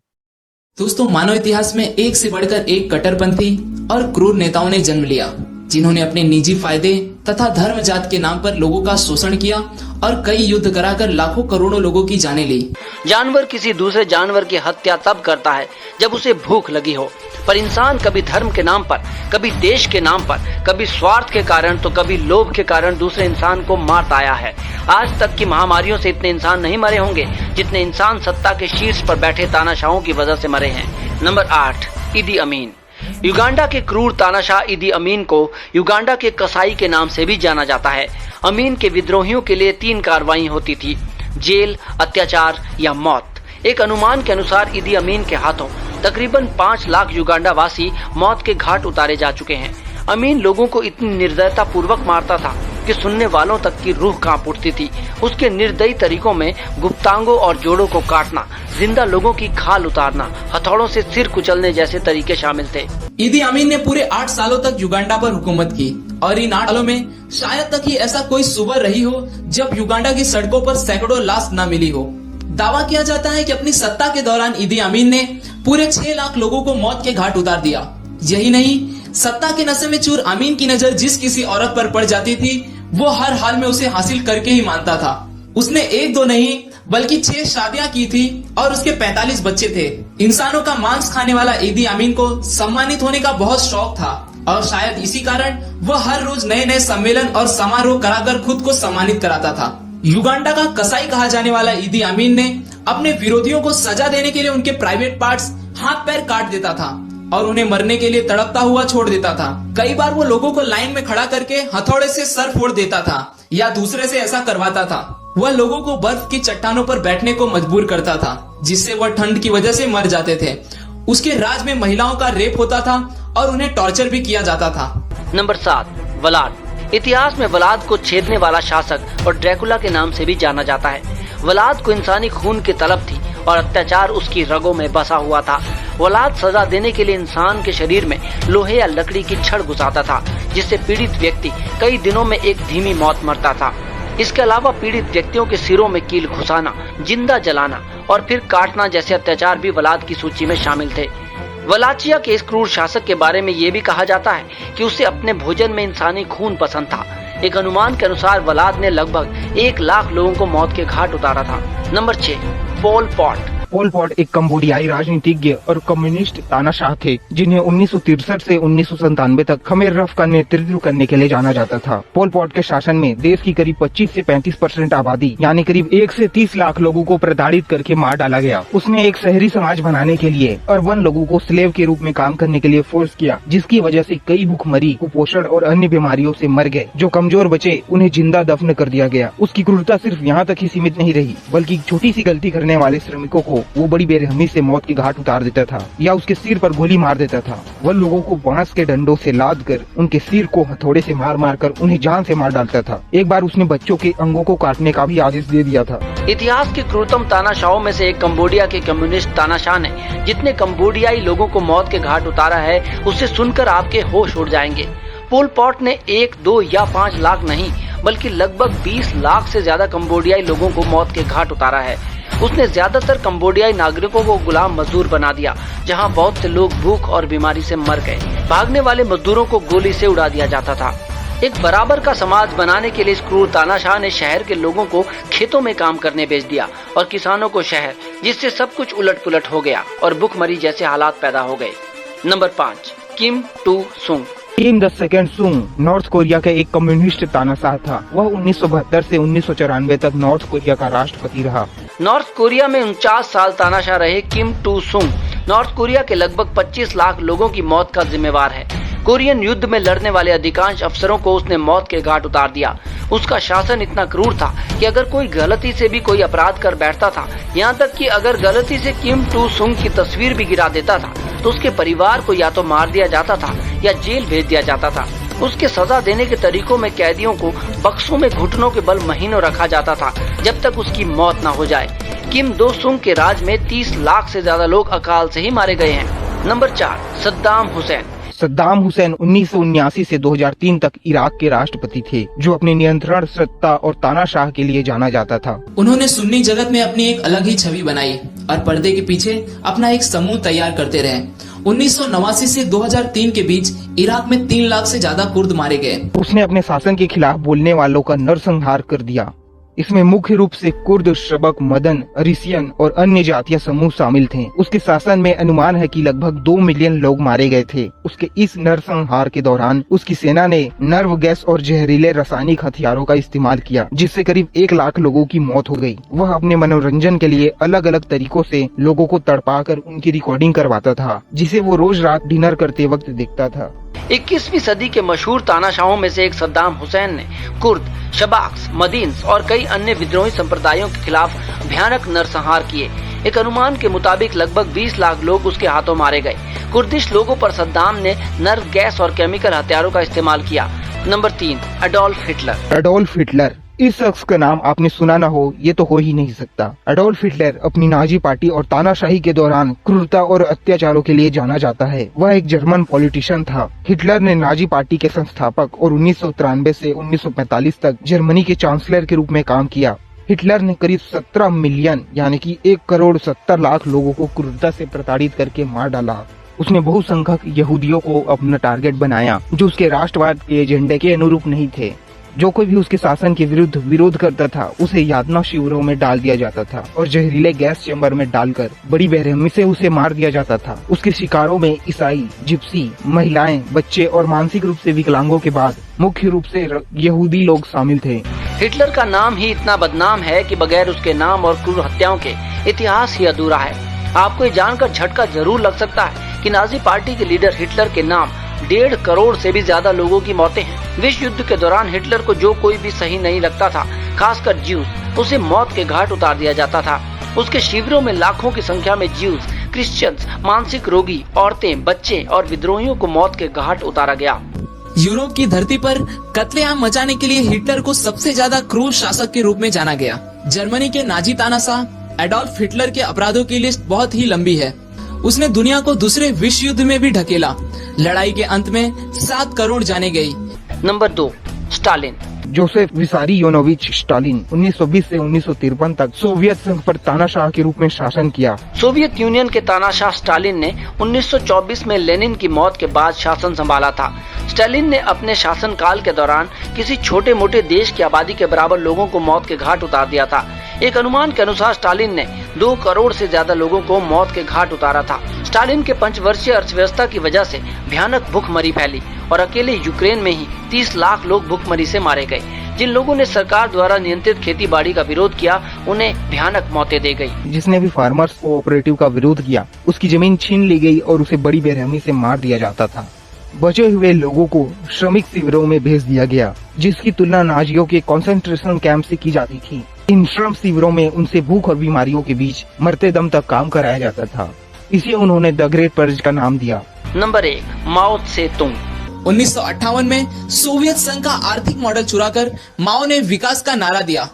दोस्तों, मानव इतिहास में एक से बढ़कर एक कट्टरपंथी और क्रूर नेताओं ने जन्म लिया, जिन्होंने अपने निजी फायदे तथा धर्म जात के नाम पर लोगों का शोषण किया और कई युद्ध कराकर लाखों करोड़ों लोगों की जानें ली। जानवर किसी दूसरे जानवर की हत्या तब करता है जब उसे भूख लगी हो, पर इंसान कभी धर्म के नाम पर, कभी देश के नाम पर, कभी स्वार्थ के कारण तो कभी लोभ के कारण दूसरे इंसान को मारता आया है। आज तक की महामारियों से इतने इंसान नहीं मरे होंगे जितने इंसान सत्ता के शीर्ष पर बैठे तानाशाहों की वजह से मरे हैं। नंबर 8, इदी अमीन। युगांडा के क्रूर तानाशाह इदी अमीन को युगांडा के कसाई के नाम से भी जाना जाता है। अमीन के विद्रोहियों के लिए 3 कार्रवाई होती थी, जेल, अत्याचार या मौत। एक अनुमान के अनुसार इदी अमीन के हाथों तकरीबन 5 लाख युगांडा वासी मौत के घाट उतारे जा चुके हैं। अमीन लोगों को इतनी निर्दयता पूर्वक मारता था कि सुनने वालों तक की रूह कांप उठती थी। उसके निर्दयी तरीकों में गुप्तांगों और जोड़ों को काटना, जिंदा लोगों की खाल उतारना, हथौड़ों से सिर कुचलने जैसे तरीके शामिल थे। ईदी अमीन ने पूरे 8 सालों तक युगांडा पर हुकूमत की और इन 8 सालों में शायद तक ही ऐसा कोई सुबह रही हो जब युगांडा की सड़कों पर सैकड़ों लाश न मिली हो। दावा किया जाता है कि अपनी सत्ता के दौरान ईदी अमीन ने पूरे 6 लाख लोगों को मौत के घाट उतार दिया। यही नहीं, सत्ता के नशे में चूर अमीन की नजर जिस किसी औरत पर पड़ जाती थी वो हर हाल में उसे हासिल करके ही मानता था। उसने 1-2 नहीं बल्कि 6 शादियां की थी और उसके 45 बच्चे थे। इंसानों का मांस खाने वाला ईदी अमीन को सम्मानित होने का बहुत शौक था और शायद इसी कारण वह हर रोज नए नए सम्मेलन और समारोह कराकर खुद को सम्मानित कराता था। युगांडा का कसाई कहा जाने वाला ईदी अमीन ने अपने विरोधियों को सजा देने के लिए उनके प्राइवेट पार्ट्स, हाथ पैर काट देता था और उन्हें मरने के लिए तड़पता हुआ छोड़ देता था। कई बार वो लोगों को लाइन में खड़ा करके हथौड़े से सर फोड़ देता था या दूसरे से ऐसा करवाता था। वह लोगों को बर्फ की चट्टानों पर बैठने को मजबूर करता था जिससे वह ठंड की वजह से मर जाते थे। उसके राज में महिलाओं का रेप होता था और उन्हें टॉर्चर भी किया जाता था। नंबर 7, वलाद। इतिहास में वलाद को छेदने वाला शासक और ड्रैकुला के नाम से भी जाना जाता है। वलाद को इंसानी खून की तलब थी और अत्याचार उसकी रगों में बसा हुआ था। वलाद सजा देने के लिए इंसान के शरीर में लोहे या लकड़ी की छड़ घुसाता था जिससे पीड़ित व्यक्ति कई दिनों में एक धीमी मौत मरता था। इसके अलावा पीड़ित व्यक्तियों के सिरों में कील घुसाना, जिंदा जलाना और फिर काटना जैसे अत्याचार भी वलाद की सूची में शामिल थे। वलाचिया के इस क्रूर शासक के बारे में ये भी कहा जाता है कि उसे अपने भोजन में इंसानी खून पसंद था। एक अनुमान के अनुसार वलाद ने लगभग 1 लाख लोगों को मौत के घाट उतारा था। Number 6, Pol Pot. Pol Pot एक कंबोडियाई राजनीतिज्ञ और कम्युनिस्ट तानाशाह थे जिन्हें 1963 से 1997 तक खमेर रफ का नेतृत्व करने के लिए जाना जाता था। पोल पॉट के शासन में देश की करीब 25 से 35% आबादी यानी करीब 1 से 30 लाख लोगों को प्रताड़ित करके मार डाला गया। उसने एक शहरी समाज बनाने के लिए अर्बन लोगों को स्लेव के रूप में काम करने के लिए फोर्स किया, जिसकी वजह से कई भूखमरी, कुपोषण और अन्य बीमारियों से मर गए। जो कमजोर बचे उन्हें जिंदा दफन कर दिया गया। उसकी क्रूरता सिर्फ यहाँ तक ही सीमित नहीं रही बल्कि छोटी सी गलती करने वाले श्रमिकों को वो बड़ी बेरहमी से मौत के घाट उतार देता था या उसके सिर पर गोली मार देता था। वह लोगों को बांस के डंडों से लाद कर उनके सिर को हथौड़े से मार मार कर उन्हें जान से मार डालता था। एक बार उसने बच्चों के अंगों को काटने का भी आदेश दे दिया था। इतिहास के क्रूरतम तानाशाहों में से एक कंबोडिया के कम्युनिस्ट तानाशाह ने जितने कंबोडियाई लोगों को मौत के घाट उतारा है उसे सुनकर आपके होश उड़ जाएंगे। पोल पॉट ने 1, 2 या 5 लाख नहीं बल्कि लगभग 20 लाख से ज्यादा कंबोडियाई लोगों को मौत के घाट उतारा है। उसने ज्यादातर कंबोडियाई नागरिकों को गुलाम मजदूर बना दिया, जहां बहुत से लोग भूख और बीमारी से मर गए। भागने वाले मजदूरों को गोली से उड़ा दिया जाता था। एक बराबर का समाज बनाने के लिए इस क्रूर तानाशाह ने शहर के लोगों को खेतों में काम करने भेज दिया और किसानों को शहर, जिससे सब कुछ उलट पुलट हो गया और भुखमरी जैसे हालात पैदा हो गए। नंबर 5, किम टू सुंग। किम द सेकंड सुंग नॉर्थ कोरिया का एक कम्युनिस्ट तानाशाह था। वह 1972 से 1994 तक नॉर्थ कोरिया का राष्ट्रपति रहा। नॉर्थ कोरिया में 49 साल तानाशाह रहे किम टू सुंग नॉर्थ कोरिया के लगभग 25 लाख लोगों की मौत का जिम्मेवार है। कोरियन युद्ध में लड़ने वाले अधिकांश अफसरों को उसने मौत के घाट उतार दिया। उसका शासन इतना क्रूर था कि अगर कोई गलती से भी कोई अपराध कर बैठता था, यहाँ तक कि अगर गलती से किम टू सुंग की तस्वीर भी गिरा देता था तो उसके परिवार को या तो मार दिया जाता था या जेल भेज दिया जाता था। उसके सजा देने के तरीकों में कैदियों को बक्सों में घुटनों के बल महीनों रखा जाता था जब तक उसकी मौत न हो जाए। किम दो सुंग के राज में 30 लाख से ज्यादा लोग अकाल से ही मारे गए हैं। नंबर 4, सद्दाम हुसैन। सद्दाम हुसैन 1979 से 2003 तक इराक के राष्ट्रपति थे, जो अपने नियंत्रण, सत्ता और तानाशाह के लिए जाना जाता था। उन्होंने सुन्नी जगत में अपनी एक अलग ही छवि बनाई और पर्दे के पीछे अपना एक समूह तैयार करते रहे। 1989 से 2003 के बीच इराक में 3 लाख से ज्यादा कुर्द मारे गए। उसने अपने शासन के खिलाफ बोलने वालों का नरसंहार कर दिया। इसमें मुख्य रूप से कुर्द, शबक, मदन, अरिसियन और अन्य जातीय समूह शामिल थे। उसके शासन में अनुमान है कि लगभग 2 मिलियन लोग मारे गए थे। उसके इस नरसंहार के दौरान उसकी सेना ने नर्व गैस और जहरीले रासायनिक हथियारों का इस्तेमाल किया, जिससे करीब 1 लाख लोगों की मौत हो गई। वह अपने मनोरंजन के लिए अलग अलग तरीकों से लोगों को तड़पाकर उनकी रिकॉर्डिंग करवाता था, जिसे वो रोज रात डिनर करते वक्त देखता था। 21वीं सदी के मशहूर तानाशाहों में से एक सद्दाम हुसैन ने कुर्द, शबाक्स, मदीन्स और कई अन्य विद्रोही संप्रदायों के खिलाफ भयानक नरसंहार किए। एक अनुमान के मुताबिक लगभग 20 लाख लोग उसके हाथों मारे गए। कुर्दिश लोगों पर सद्दाम ने नर्व गैस और केमिकल हथियारों का इस्तेमाल किया। Number 3, Adolf Hitler. Adolf Hitler, इस शख्स का नाम आपने सुना ना हो ये तो हो ही नहीं सकता। एडोल्फ हिटलर अपनी नाजी पार्टी और तानाशाही के दौरान क्रूरता और अत्याचारों के लिए जाना जाता है। वह एक जर्मन पॉलिटिशियन था। हिटलर ने नाजी पार्टी के संस्थापक और 1993 से 1945 तक जर्मनी के चांसलर के रूप में काम किया। हिटलर ने करीब 17 मिलियन यानी कि 1,70,00,000 लोगों को क्रूरता से प्रताड़ित करके मार डाला। उसने बहुसंख्यक यहूदियों को अपना टारगेट बनाया जो उसके राष्ट्रवाद के एजेंडे के अनुरूप नहीं थे। जो कोई भी उसके शासन के विरुद्ध विरोध करता था उसे यातना शिविरों में डाल दिया जाता था और जहरीले गैस चैम्बर में डालकर बड़ी बेरहमी से उसे मार दिया जाता था। उसके शिकारों में ईसाई, जिप्सी, महिलाएं, बच्चे और मानसिक रूप से विकलांगों के बाद मुख्य रूप से यहूदी लोग शामिल थे। हिटलर का नाम ही इतना बदनाम है कि बगैर उसके नाम और क्रूर हत्याओं के इतिहास ही अधूरा है। आपको ये जानकर झटका जरूर लग सकता है कि नाजी पार्टी के लीडर हिटलर के नाम 1.5 करोड़ से भी ज्यादा लोगों की मौतें हैं। विश्व युद्ध के दौरान हिटलर को जो कोई भी सही नहीं लगता था, खासकर ज्यूज, उसे मौत के घाट उतार दिया जाता था। उसके शिविरों में लाखों की संख्या में ज्यूज, क्रिश्चियंस, मानसिक रोगी, औरतें, बच्चे और विद्रोहियों को मौत के घाट उतारा गया। यूरोप की धरती पर कत्लेआम मचाने के लिए हिटलर को सबसे ज्यादा क्रूर शासक के रूप में जाना गया। जर्मनी के नाजी तानाशाह एडोल्फ हिटलर के अपराधों की लिस्ट बहुत ही लंबी है। उसने दुनिया को दूसरे विश्व युद्ध में भी ढकेला। लड़ाई के अंत में 7 करोड़ जाने गई। Number 2, Stalin. Joseph Vissarionovich Stalin 1920 से 1953 तक सोवियत संघ पर तानाशाह के रूप में शासन किया। सोवियत यूनियन के तानाशाह स्टालिन ने 1924 में लेनिन की मौत के बाद शासन संभाला था। स्टालिन ने अपने शासनकाल के दौरान किसी छोटे मोटे देश की आबादी के बराबर लोगों को मौत के घाट उतार दिया था। एक अनुमान के अनुसार स्टालिन ने 2 करोड़ से ज्यादा लोगों को मौत के घाट उतारा था। स्टालिन के 5 वर्षीय अर्थव्यवस्था की वजह से भयानक भूखमरी फैली और अकेले यूक्रेन में ही 30 लाख लोग भूखमरी से मारे गए। जिन लोगों ने सरकार द्वारा नियंत्रित खेती बाड़ी का विरोध किया उन्हें भयानक मौतें दी गई। जिसने भी फार्मर्स कोऑपरेटिव का विरोध किया उसकी जमीन छीन ली गई और उसे बड़ी बेरहमी से मार दिया जाता था। बचे हुए लोगों को श्रमिक शिविरों में भेज दिया गया, जिसकी तुलना नाजियों के कंसंट्रेशन कैंप से की जाती थी। इन श्रम शिविरों में उनसे भूख और बीमारियों के बीच मरते दम तक काम कराया जाता था। इसे उन्होंने द ग्रेट पर्ज का नाम दिया। नंबर 1, माओ त्से तुंग। 1958 में सोवियत संघ का आर्थिक मॉडल चुराकर माओ ने विकास का नारा दिया।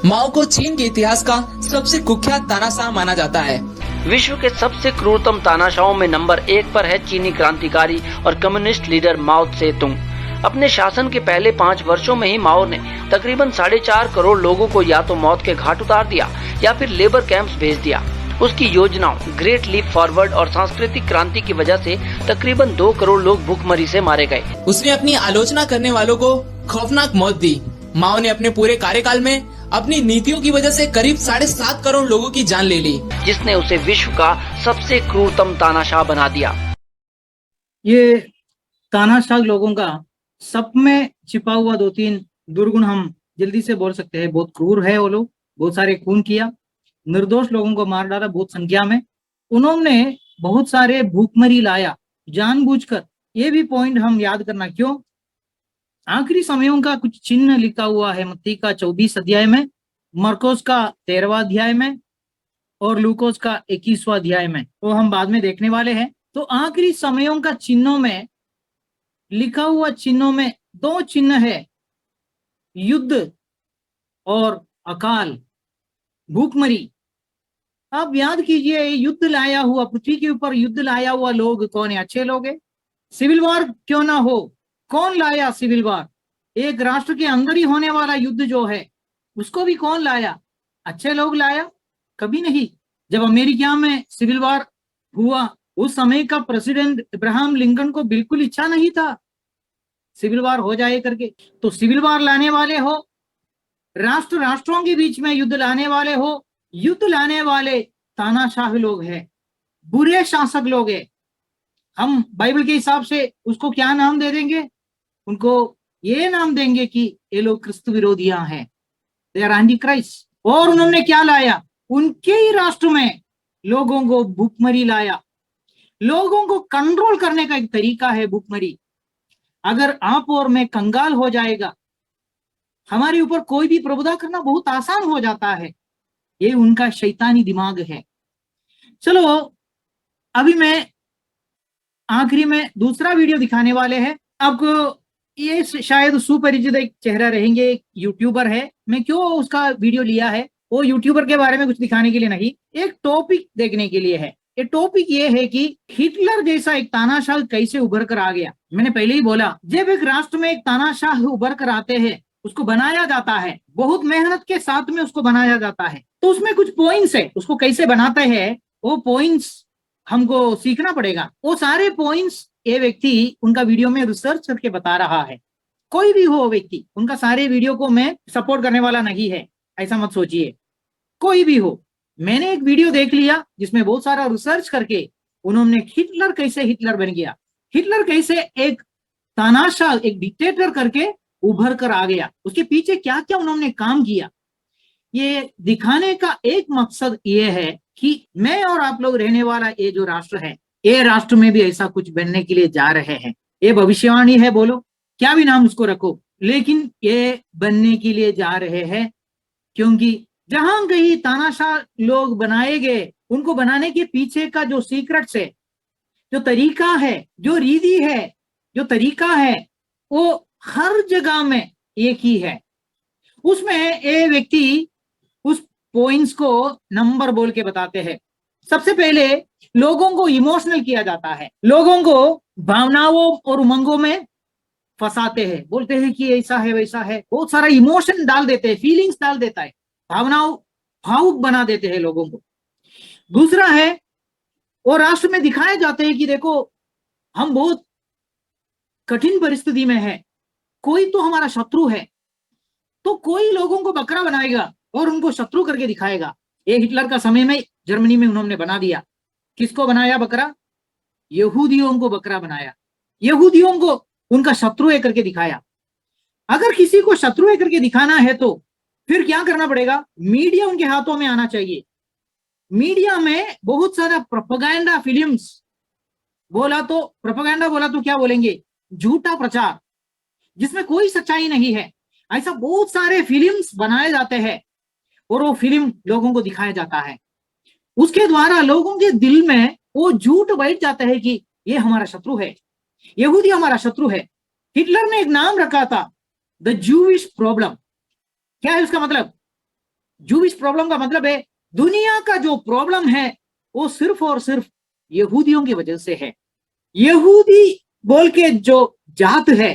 माओ को चीन के इतिहास का सबसे कुख्यात तानाशाह माना जाता है। विश्व के सबसे क्रूरतम तानाशाहों में नंबर 1 पर है चीनी क्रांतिकारी और कम्युनिस्ट लीडर माओ त्से तुंग। अपने शासन के पहले 5 वर्षों में ही माओ ने तकरीबन 4.5 करोड़ लोगों को या तो मौत के घाट उतार दिया या फिर लेबर कैंप्स भेज दिया। उसकी योजनाओं, ग्रेट लीप फॉरवर्ड और सांस्कृतिक क्रांति की वजह से तकरीबन 2 करोड़ लोग भूखमरी से मारे गए। उसने अपनी आलोचना करने वालों को खौफनाक मौत दी। माओ ने अपने पूरे कार्यकाल में अपनी नीतियों की वजह से करीब 7.5 करोड़ लोगों की जान ले ली, जिसने उसे विश्व का सबसे क्रूरतम तानाशाह बना दिया। ये तानाशाह लोगों का सब में छिपा हुआ 2-3 दुर्गुण हम जल्दी से बोल सकते हैं। बहुत क्रूर है वो लोग, बहुत सारे खून किया, निर्दोष लोगों को मार डाला बहुत संख्या में। उन्होंने बहुत सारे भूखमरी लाया जानबूझकर। ये भी पॉइंट हम याद करना। क्यों? आखिरी समयों का कुछ चिन्ह लिखा हुआ है मत्ती का 24 अध्याय में, मरकोस का 13वां अध्याय में और लूकोस का 21वां अध्याय में। वो हम बाद में देखने वाले हैं। तो आखिरी समयों का चिन्हों में लिखा हुआ चिन्हों में 2 चिन्ह है, युद्ध और अकाल, भूखमरी। आप याद कीजिए, युद्ध लाया हुआ, पृथ्वी के ऊपर युद्ध लाया हुआ लोग कौन है? अच्छे लोग है। सिविल वॉर क्यों ना हो, कौन लाया सिविल वॉर? एक राष्ट्र के अंदर ही होने वाला युद्ध जो है उसको भी कौन लाया? अच्छे लोग लाया? कभी नहीं। जब अमेरिका में सिविल वॉर हुआ उस समय का प्रेसिडेंट अब्राहम लिंकन को बिल्कुल इच्छा नहीं था सिविल वॉर हो जाए करके। तो सिविल वॉर लाने वाले हो, राष्ट्रों के बीच में युद्ध लाने वाले हो, युद्ध लाने वाले तानाशाह लोग हैं, बुरे शासक लोग हैं। हम बाइबल के हिसाब से उसको क्या नाम दे देंगे? उनको ये नाम देंगे कि ये लोग क्रिस्त विरोधियां हैं, दे आर एंटी क्राइस्ट। और उन्होंने क्या लाया? उनके ही राष्ट्र में लोगों को भूखमरी लाया। लोगों को कंट्रोल करने का एक तरीका है भूखमरी। अगर आप और मैं कंगाल हो जाएगा, हमारे ऊपर कोई भी प्रभुता करना बहुत आसान हो जाता है। ये उनका शैतानी दिमाग है। चलो अभी मैं आखिरी में दूसरा वीडियो दिखाने वाले हैं आपको। ये शायद सुपरिचित एक चेहरा रहेंगे, एक यूट्यूबर है। मैं क्यों उसका वीडियो लिया है, वो यूट्यूबर के बारे में कुछ दिखाने के लिए नहीं, एक टॉपिक देखने के लिए है। ये टॉपिक ये है कि हिटलर जैसा एक तानाशाह कैसे उभर कर आ गया। मैंने पहले ही बोला, जब एक राष्ट्र में एक तानाशाह उभर कर आते हैं, उसको बनाया जाता है, बहुत मेहनत के साथ में उसको बनाया जाता है, तो उसमें कुछ पॉइंट्स है, उसको कैसे बनाते हैं वो पॉइंट्स हमको सीखना पड़ेगा। वो सारे पॉइंट्स ये व्यक्ति उनका वीडियो में रिसर्च करके बता रहा है। कोई भी हो व्यक्ति, उनका सारे वीडियो को मैं सपोर्ट करने वाला नहीं है, ऐसा मत सोचिए। कोई भी हो, मैंने एक वीडियो देख लिया जिसमें बहुत सारा रिसर्च करके उन्होंने हिटलर कैसे हिटलर बन गया, हिटलर कैसे एक तानाशाह, एक डिक्टेटर करके उभर कर आ गया, उसके पीछे क्या क्या उन्होंने काम किया, ये दिखाने का एक मकसद ये है कि मैं और आप लोग रहने वाला ये जो राष्ट्र है, ये राष्ट्र में भी ऐसा कुछ बनने के लिए जा रहे हैं। ये भविष्यवाणी है, बोलो क्या भी नाम उसको रखो, लेकिन ये बनने के लिए जा रहे हैं। क्योंकि जहां कहीं तानाशाह लोग बनाए गए, उनको बनाने के पीछे का जो सीक्रेट्स है, जो तरीका है, जो रीति है, जो तरीका है, वो हर जगह में एक ही है। उसमें ये व्यक्ति उस पॉइंट्स को नंबर बोल के बताते हैं। सबसे पहले लोगों को इमोशनल किया जाता है, लोगों को भावनाओं और उमंगों में फंसाते हैं, बोलते हैं कि ऐसा है वैसा है, बहुत सारा इमोशन डाल देते हैं, फीलिंग्स डाल देता है, भावनाओं भावुक बना देते हैं लोगों को। दूसरा है, वो राष्ट्र में दिखाए जाते हैं कि देखो हम बहुत कठिन परिस्थिति में है, कोई तो हमारा शत्रु है, तो कोई लोगों को बकरा बनाएगा और उनको शत्रु करके दिखाएगा। ये हिटलर का समय में जर्मनी में उन्होंने बना दिया। किसको बनाया बकरा? यहूदियों को बकरा बनाया, यहूदियों को उनका शत्रु है करके दिखाया। अगर किसी को शत्रु है करके दिखाना है तो फिर क्या करना पड़ेगा? मीडिया उनके हाथों में आना चाहिए। मीडिया में बहुत सारा प्रोपेगेंडा फिल्म्स, बोला तो क्या बोलेंगे, झूठा प्रचार, जिसमें कोई सच्चाई नहीं है, ऐसा बहुत सारे फिल्म्स बनाए जाते हैं और वो फिल्म लोगों को दिखाया जाता है। उसके द्वारा लोगों के दिल में वो झूठ बैठ जाता है कि ये हमारा शत्रु है, यहूदी हमारा शत्रु है। हिटलर ने एक नाम रखा था, द जूविश प्रॉब्लम। क्या है उसका मतलब? जूविश प्रॉब्लम का मतलब है दुनिया का जो प्रॉब्लम है वो सिर्फ और सिर्फ यहूदियों की वजह से है। यहूदी बोल के जो जात है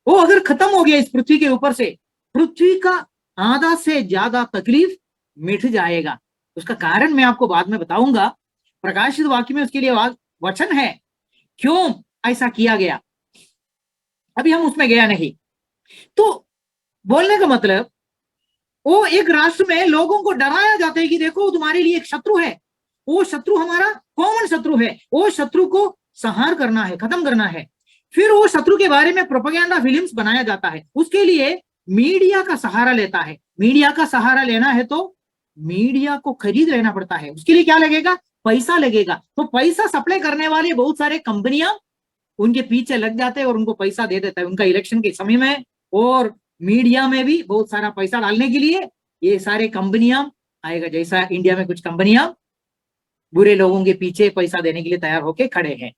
वो अगर खत्म हो गया इस पृथ्वी के ऊपर से, पृथ्वी का आधा से ज्यादा तकलीफ मिट जाएगा। उसका कारण मैं आपको बाद में बताऊंगा, प्रकाशित वाक्य में उसके लिए वचन है क्यों ऐसा किया गया, अभी हम उसमें गया नहीं। तो बोलने का मतलब, वो एक राष्ट्र में लोगों को डराया जाता है कि देखो तुम्हारे लिए एक शत्रु है, वो शत्रु हमारा कॉमन शत्रु है, वो शत्रु को संहार करना है, खत्म करना है। फिर वो शत्रु के बारे में प्रोपेगेंडा फिल्म्स बनाया जाता है, उसके लिए मीडिया का सहारा लेता है। मीडिया का सहारा लेना है तो मीडिया को खरीद लेना पड़ता है, उसके लिए क्या लगेगा? पैसा लगेगा। तो पैसा सप्लाई करने वाले बहुत सारे कंपनियां उनके पीछे लग जाते हैं और उनको पैसा दे देता है उनका इलेक्शन के समय में, और मीडिया में भी बहुत सारा पैसा डालने के लिए ये सारे कंपनियां आएगा। जैसा इंडिया में कुछ कंपनियां बुरे लोगों के पीछे पैसा देने के लिए तैयार होके खड़े हैं।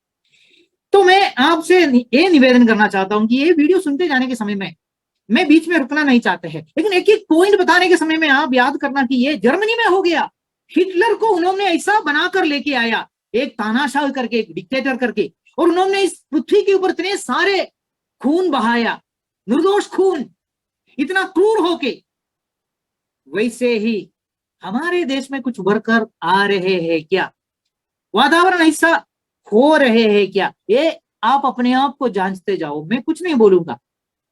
तो मैं आपसे ये निवेदन करना चाहता हूं कि ये वीडियो सुनते जाने के समय में मैं बीच में रुकना नहीं चाहते हैं, लेकिन एक एक पॉइंट बताने के समय में आप याद करना कि ये जर्मनी में हो गया। हिटलर को उन्होंने ऐसा बनाकर लेके आया, एक तानाशाह करके, एक डिक्टेटर करके, और उन्होंने इस पृथ्वी के ऊपर इतने सारे खून बहाया, निर्दोष खून, इतना क्रूर होके। वैसे ही हमारे देश में कुछ उभर कर आ रहे हैं क्या? वातावरण ऐसा हो रहे हैं क्या? ये आप अपने आप को जांचते जाओ। मैं कुछ नहीं बोलूंगा,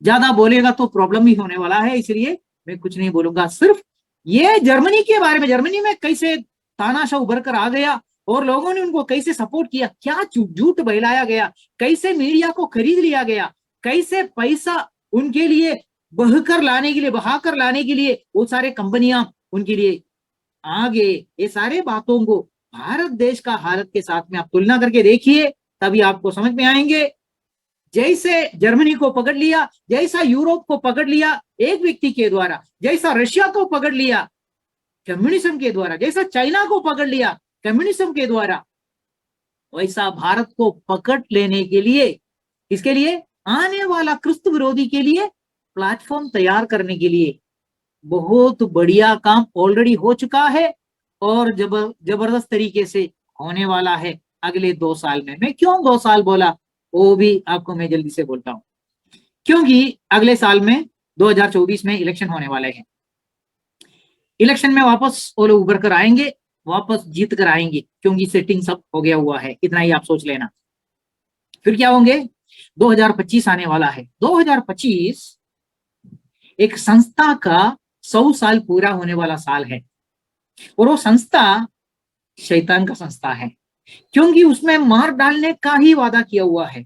ज्यादा बोलेगा तो प्रॉब्लम ही होने वाला है, इसलिए मैं कुछ नहीं बोलूंगा। सिर्फ ये जर्मनी के बारे में, जर्मनी में कैसे तानाशाह उभर कर आ गया और लोगों ने उनको कैसे सपोर्ट किया, क्या झूठ बहलाया गया, कैसे मीडिया को खरीद लिया गया, कैसे पैसा उनके लिए बहाकर लाने के लिए वो सारे कंपनियां उनके लिए आगे। ये सारे बातों को भारत देश का हालत के साथ में आप तुलना करके देखिए, तभी आपको समझ में आएंगे। जैसे जर्मनी को पकड़ लिया, जैसा यूरोप को पकड़ लिया एक व्यक्ति के द्वारा, जैसा रशिया को पकड़ लिया कम्युनिज्म के द्वारा, जैसा चाइना को पकड़ लिया कम्युनिज्म के द्वारा, वैसा भारत को पकड़ लेने के लिए, इसके लिए आने वाला क्रिस्त विरोधी के लिए प्लेटफॉर्म तैयार करने के लिए बहुत बढ़िया काम ऑलरेडी हो चुका है और जबरदस्त तरीके से होने वाला है अगले 2 साल में। मैं क्यों 2 साल बोला वो भी आपको मैं जल्दी से बोलता हूं, क्योंकि अगले साल में 2024 में इलेक्शन होने वाले हैं। इलेक्शन में वापस वो लोग उभर कर आएंगे, वापस जीत कर आएंगे, क्योंकि सेटिंग सब हो गया हुआ है, इतना ही आप सोच लेना। फिर क्या होंगे, 2025 आने वाला है। 2025 एक संस्था का 100 साल पूरा होने वाला साल है और वो संस्था शैतान का संस्था है, क्योंकि उसमें मार डालने का ही वादा किया हुआ है,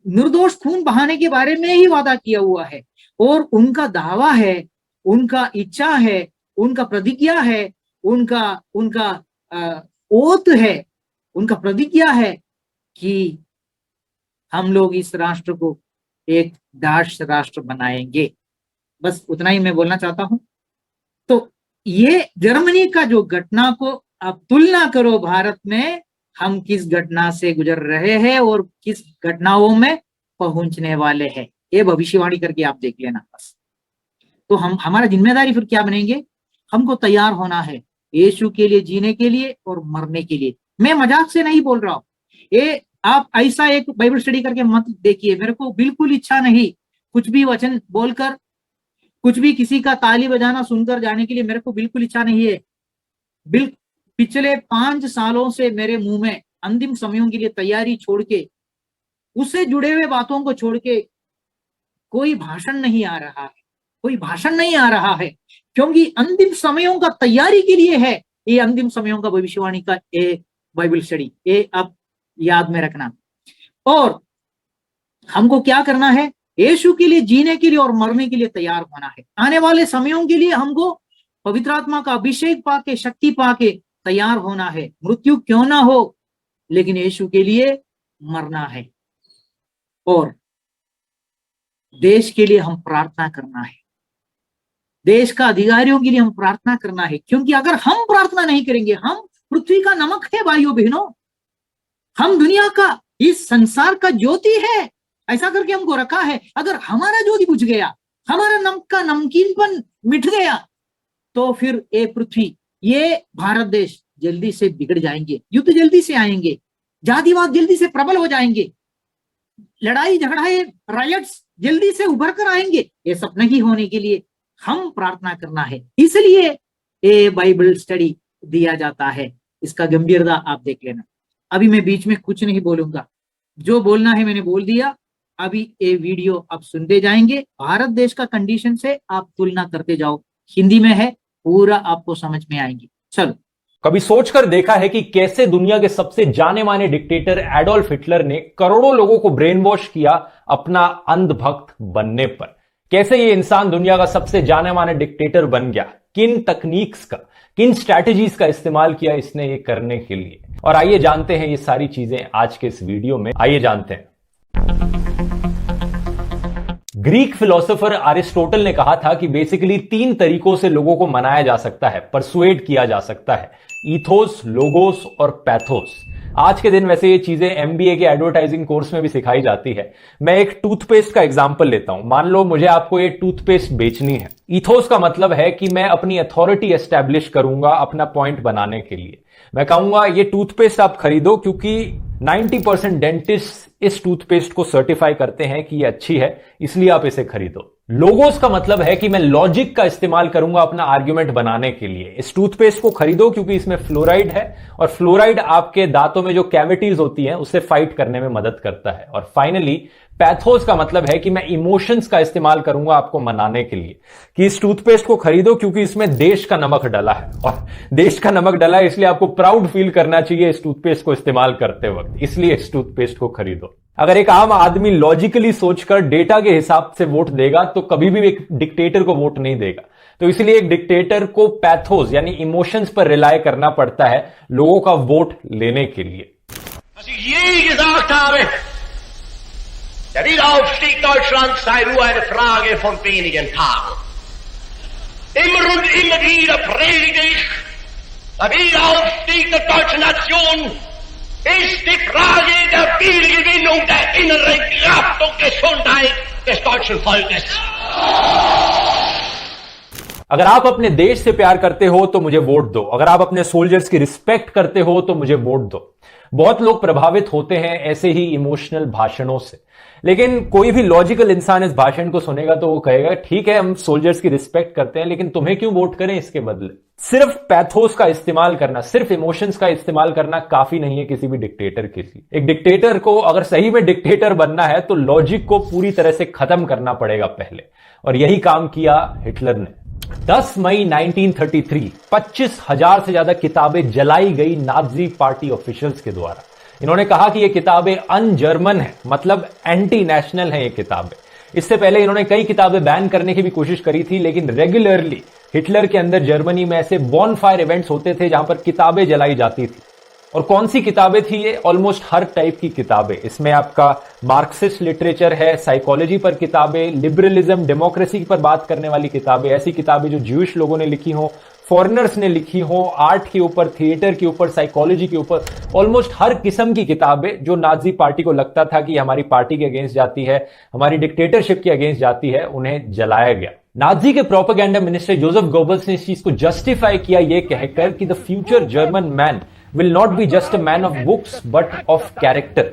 निर्दोष खून बहाने के बारे में ही वादा किया हुआ है और उनका दावा है, उनका इच्छा है, उनका प्रतिज्ञा है, उनका ओथ है, उनका प्रतिज्ञा है कि हम लोग इस राष्ट्र को एक दास राष्ट्र बनाएंगे। बस उतना ही मैं बोलना चाहता हूं। तो ये जर्मनी का जो घटना को आप तुलना करो भारत में हम किस घटना से गुजर रहे हैं और किस घटनाओं में पहुंचने वाले हैं, ये भविष्यवाणी करके आप देख लेना बस। तो हमारा जिम्मेदारी फिर क्या बनेंगे, हमको तैयार होना है यीशु के लिए जीने के लिए और मरने के लिए। मैं मजाक से नहीं बोल रहा हूं, ये आप ऐसा एक बाइबल स्टडी करके मत देखिए। मेरे को बिल्कुल इच्छा नहीं कुछ भी वचन बोलकर, कुछ भी किसी का ताली बजाना सुनकर जाने के लिए, मेरे को बिल्कुल इच्छा नहीं है। पिछले 5 सालों से मेरे मुंह में अंतिम समयों के लिए तैयारी छोड़ के, उससे जुड़े हुए बातों को छोड़ के कोई भाषण नहीं आ रहा है, कोई भाषण नहीं आ रहा है, क्योंकि अंतिम समयों का तैयारी के लिए है ये अंतिम समयों का भविष्यवाणी का ये बाइबल स्टडी। ये आप याद में रखना। और हमको क्या करना है, यीशु के लिए जीने के लिए और मरने के लिए तैयार होना है। आने वाले समयों के लिए हमको पवित्र आत्मा का अभिषेक पाके, शक्ति पाके तैयार होना है। मृत्यु क्यों ना हो, लेकिन यीशु के लिए मरना है। और देश के लिए हम प्रार्थना करना है, देश का अधिकारियों के लिए हम प्रार्थना करना है, क्योंकि अगर हम प्रार्थना नहीं करेंगे, हम पृथ्वी का नमक है भाइयों बहनों, हम दुनिया का, इस संसार का ज्योति है, ऐसा करके हमको रखा है। अगर हमारा ज्योति बुझ गया, हमारा नमक का नमकीनपन मिट गया, तो फिर ये पृथ्वी, ये भारत देश जल्दी से बिगड़ जाएंगे, युद्ध जल्दी से आएंगे, जातिवाद जल्दी से प्रबल हो जाएंगे, लड़ाई झगड़ाए रायट्स जल्दी से उभर कर आएंगे। ये सब नहीं होने के लिए हम प्रार्थना करना है, इसलिए ये बाइबल स्टडी दिया जाता है। इसका गंभीरता आप देख लेना। अभी मैं बीच में कुछ नहीं बोलूंगा, जो बोलना है मैंने बोल दिया। अभी ये वीडियो आप सुनते जाएंगे, भारत देश का कंडीशन से आप तुलना करते जाओ, हिंदी में है, पूरा आपको समझ में आएंगी। चलो, कभी सोचकर देखा है कि कैसे दुनिया के सबसे जाने माने डिक्टेटर एडोल्फ हिटलर ने करोड़ों लोगों को ब्रेन वॉश किया अपना अंधभक्त बनने पर? कैसे ये इंसान दुनिया का सबसे जाने माने डिक्टेटर बन गया? किन तकनीक्स का, किन स्ट्रैटेजीज का इस्तेमाल किया इसने ये करने के लिए? और आइए जानते हैं ये सारी चीजें आज के इस वीडियो में। आइए जानते हैं। ग्रीक फिलोसोफर अरिस्टोटल ने कहा था कि बेसिकली 3 तरीकों से लोगों को मनाया जा सकता है, परसुएड किया जा सकता है, ईथोस, लोगोस और पैथोस। आज के दिन वैसे ये चीजें एमबीए के एडवर्टाइजिंग कोर्स में भी सिखाई जाती है। मैं एक टूथपेस्ट का एग्जांपल लेता हूं। मान लो मुझे आपको ये टूथपेस्ट बेचनी है। ईथोस का मतलब है कि मैं अपनी अथॉरिटी एस्टैब्लिश करूंगा अपना पॉइंट बनाने के लिए। मैं कहूंगा ये टूथपेस्ट आप खरीदो क्योंकि 90% डेंटिस्ट इस टूथपेस्ट को सर्टिफाई करते हैं कि ये अच्छी है, इसलिए आप इसे खरीदो। लोगोस का मतलब है कि मैं लॉजिक का इस्तेमाल करूंगा अपना आर्ग्यूमेंट बनाने के लिए। इस टूथपेस्ट को खरीदो क्योंकि इसमें फ्लोराइड है और फ्लोराइड आपके दांतों में जो कैविटीज होती हैं उससे फाइट करने में मदद करता है। और फाइनली पैथोस का मतलब है कि मैं इमोशंस का इस्तेमाल करूंगा आपको मनाने के लिए कि इस टूथपेस्ट को खरीदो क्योंकि इसमें देश का नमक डला है, और देश का नमक डला है इसलिए आपको प्राउड फील करना चाहिए इस टूथपेस्ट को इस्तेमाल करते वक्त, इसलिए इस टूथपेस्ट को खरीदो। अगर एक आम आदमी लॉजिकली सोचकर डेटा के हिसाब से वोट देगा तो कभी भी एक डिक्टेटर को वोट नहीं देगा। तो इसलिए एक डिक्टेटर को पैथोस यानी इमोशंस पर रिलाय करना पड़ता है लोगों का वोट लेने के लिए। Der Wiederaufstieg Deutschlands sei nur eine Frage von wenigen Tagen. Immer und immer wieder predige ich, der Wiederaufstieg der deutschen Nation ist die Frage der Wiedergewinnung der inneren Kraft und Gesundheit des deutschen Volkes. अगर आप अपने देश से प्यार करते हो तो मुझे वोट दो, अगर आप अपने सोल्जर्स की रिस्पेक्ट करते हो तो मुझे वोट दो। बहुत लोग प्रभावित होते हैं ऐसे ही इमोशनल भाषणों से, लेकिन कोई भी लॉजिकल इंसान इस भाषण को सुनेगा तो वो कहेगा ठीक है हम सोल्जर्स की रिस्पेक्ट करते हैं, लेकिन तुम्हें क्यों वोट करें इसके बदले। सिर्फ पैथोस का इस्तेमाल करना, सिर्फ इमोशंस का इस्तेमाल करना काफी नहीं है किसी भी डिक्टेटर के लिए। एक डिक्टेटर को अगर सही में डिक्टेटर बनना है तो लॉजिक को पूरी तरह से खत्म करना पड़ेगा पहले, और यही काम किया हिटलर ने। 10 मई 1933 25,000 से ज्यादा किताबें जलाई गई नाजी पार्टी ऑफिशियल्स के द्वारा। इन्होंने कहा कि ये किताबें अन जर्मन है, मतलब एंटी नेशनल है ये किताबें। इससे पहले इन्होंने कई किताबें बैन करने की भी कोशिश करी थी, लेकिन रेगुलरली हिटलर के अंदर जर्मनी में ऐसे बॉनफायर इवेंट्स होते थे जहां पर किताबें जलाई जाती थी। और कौन सी किताबें थी ये? ऑलमोस्ट हर टाइप की किताबें। इसमें आपका मार्क्सिस्ट लिटरेचर है, साइकोलॉजी पर किताबें, लिबरलिज्म डेमोक्रेसी पर बात करने वाली किताबें, ऐसी किताबें जो ज्यूइश लोगों ने लिखी हो, फॉरेनर्स ने लिखी हो, आर्ट के ऊपर, थिएटर के ऊपर, साइकोलॉजी के ऊपर, ऑलमोस्ट हर किस्म की किताबें जो नाजी पार्टी को लगता था कि हमारी पार्टी के अगेंस्ट जाती है, हमारी डिक्टेटरशिप के अगेंस्ट जाती है, उन्हें जलाया गया। नाजी के प्रोपेगेंडा मिनिस्टर जोसेफ गोबल्स ने इस चीज को जस्टिफाई किया यह कहकर कि the future German man will not be just a man of books but of character।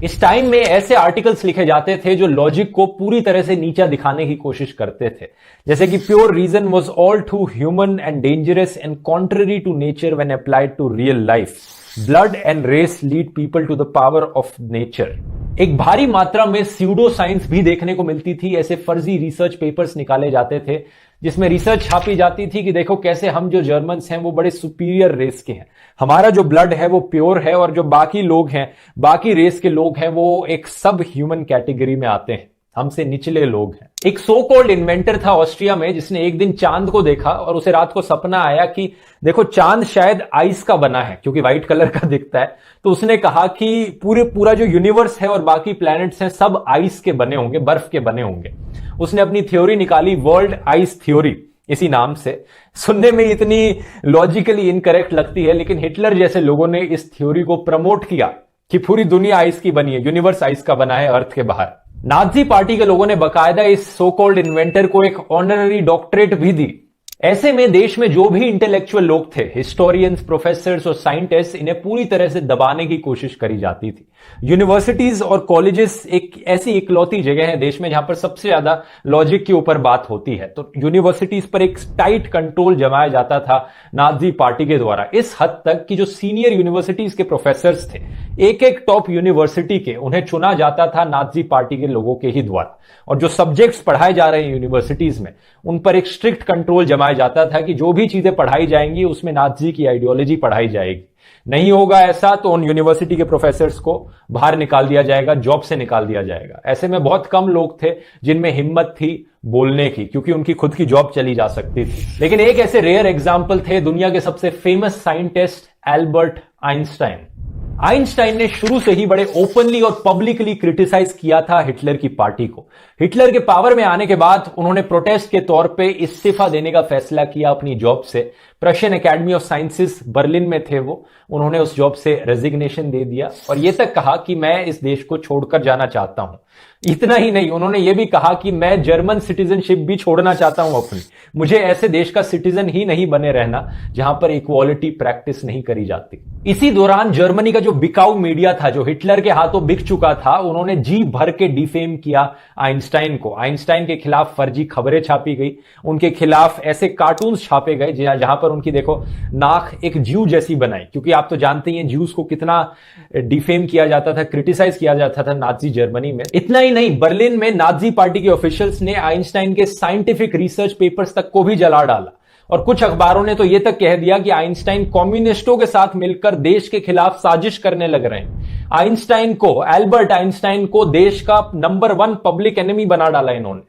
इस टाइम में ऐसे आर्टिकल्स लिखे जाते थे जो लॉजिक को पूरी तरह से नीचा दिखाने की कोशिश करते थे, जैसे कि pure reason was all too human and dangerous and contrary to nature when applied to real life। blood and race lead people to the power of nature। एक भारी मात्रा में स्यूडो साइंस भी देखने को मिलती थी। ऐसे फर्जी रिसर्च पेपर्स निकाले जाते थे जिसमें रिसर्च छापी जाती थी कि देखो कैसे हम जो जर्मन्स हैं वो बड़े सुपीरियर रेस के हैं, हमारा जो ब्लड है वो प्योर है, और जो बाकी लोग हैं, बाकी रेस के लोग हैं, वो एक सब ह्यूमन कैटेगरी में आते हैं, हमसे निचले लोग हैं। एक सो कॉल्ड इन्वेंटर था ऑस्ट्रिया में जिसने एक दिन चांद को देखा और उसे रात को सपना आया कि देखो चांद शायद आइस का बना है क्योंकि व्हाइट कलर का दिखता है। तो उसने कहा कि पूरा जो यूनिवर्स है और बाकी प्लैनेट्स हैं सब आइस के बने होंगे, बर्फ के बने होंगे। उसने अपनी थ्योरी निकाली, वर्ल्ड आइस थ्योरी, इसी नाम से। सुनने में इतनी लॉजिकली इनकरेक्ट लगती है, लेकिन हिटलर जैसे लोगों ने इस थ्योरी को प्रमोट किया कि पूरी दुनिया आइस की बनी है, यूनिवर्स आइस का बना है अर्थ के बाहर। नाजी पार्टी के लोगों ने बकायदा इस सो कॉल्ड इन्वेंटर को एक ऑनररी डॉक्टरेट भी दी। ऐसे में देश में जो भी इंटेलेक्चुअल लोग थे, हिस्टोरियंस, प्रोफेसर्स और साइंटिस्ट, इन्हें पूरी तरह से दबाने की कोशिश करी जाती थी। यूनिवर्सिटीज और कॉलेजेस एक ऐसी इकलौती जगह है देश में जहां पर सबसे ज्यादा लॉजिक के ऊपर बात होती है, तो यूनिवर्सिटीज पर एक टाइट कंट्रोल जमाया जाता था नाजी पार्टी के द्वारा, इस हद तक कि जो सीनियर यूनिवर्सिटीज के प्रोफेसर्स थे, एक एक टॉप यूनिवर्सिटी के, उन्हें चुना जाता था नाजी पार्टी के लोगों के ही द्वारा। और जो सब्जेक्ट्स पढ़ाए जा रहे हैं यूनिवर्सिटीज में, उन पर एक स्ट्रिक्ट कंट्रोल जमाया जाता था कि जो भी चीजें पढ़ाई जाएंगी उसमें नाजी की आइडियोलॉजी पढ़ाई जाएगी। नहीं होगा ऐसा तो उन यूनिवर्सिटी के प्रोफेसर्स को बाहर निकाल दिया जाएगा, जॉब से निकाल दिया जाएगा। ऐसे में बहुत कम लोग थे जिनमें हिम्मत थी बोलने की, क्योंकि उनकी खुद की जॉब चली जा सकती थी। लेकिन एक ऐसे रेयर एग्जाम्पल थे दुनिया के सबसे famous scientist Albert Einstein. Einstein ने शुरू से ही बड़े ओपनली और पब्लिकली क्रिटिसाइज किया था हिटलर की पार्टी को। हिटलर के पावर में आने के बाद उन्होंने प्रोटेस्ट के तौर पे इस्तीफा देने का फैसला किया अपनी जॉब से। Prussian academy of sciences Berlin में थे वो, उन्होंने उस जॉब से रेजिग्नेशन दे दिया और यह तक कहा कि मैं इस देश को छोड़कर जाना चाहता हूं। इतना ही नहीं, उन्होंने यह भी कहा कि मैं जर्मन सिटीजनशिप भी छोड़ना चाहता हूं अपनी, मुझे ऐसे देश का सिटीजन ही नहीं बने रहना जहां पर इक्वालिटी प्रैक्टिस नहीं करी जाती। इसी दौरान जर्मनी का जो बिकाऊ मीडिया था, जो हिटलर के हाथों बिक चुका था, उन्होंने जी भर के डिफेम किया आइंस्टाइन को। आइंस्टाइन के खिलाफ फर्जी खबरें छापी गई, उनके खिलाफ ऐसे कार्टून्स छापे गए जहां पर उनकी देखो नाक एक ज्यू जैसी बनाई, क्योंकि आप तो जानते ही हैं ज्यूज को कितना डिफेम किया जाता था, क्रिटिसाइज किया जाता था नाजी जर्मनी में। इतना ही नहीं, बर्लिन में नाजी पार्टी के ऑफिशियल्स ने आइंस्टाइन के साइंटिफिक रिसर्च पेपर्स तक को भी जला डाला और कुछ अखबारों ने तो यह तक कह दिया कि आइंस्टाइन कम्युनिस्टों के साथ मिलकर देश के खिलाफ साजिश करने लग रहे हैं। आइंस्टाइन को, एल्बर्ट आइंस्टाइन को देश का नंबर 1 पब्लिक एनिमी बना डाला इन्होंने,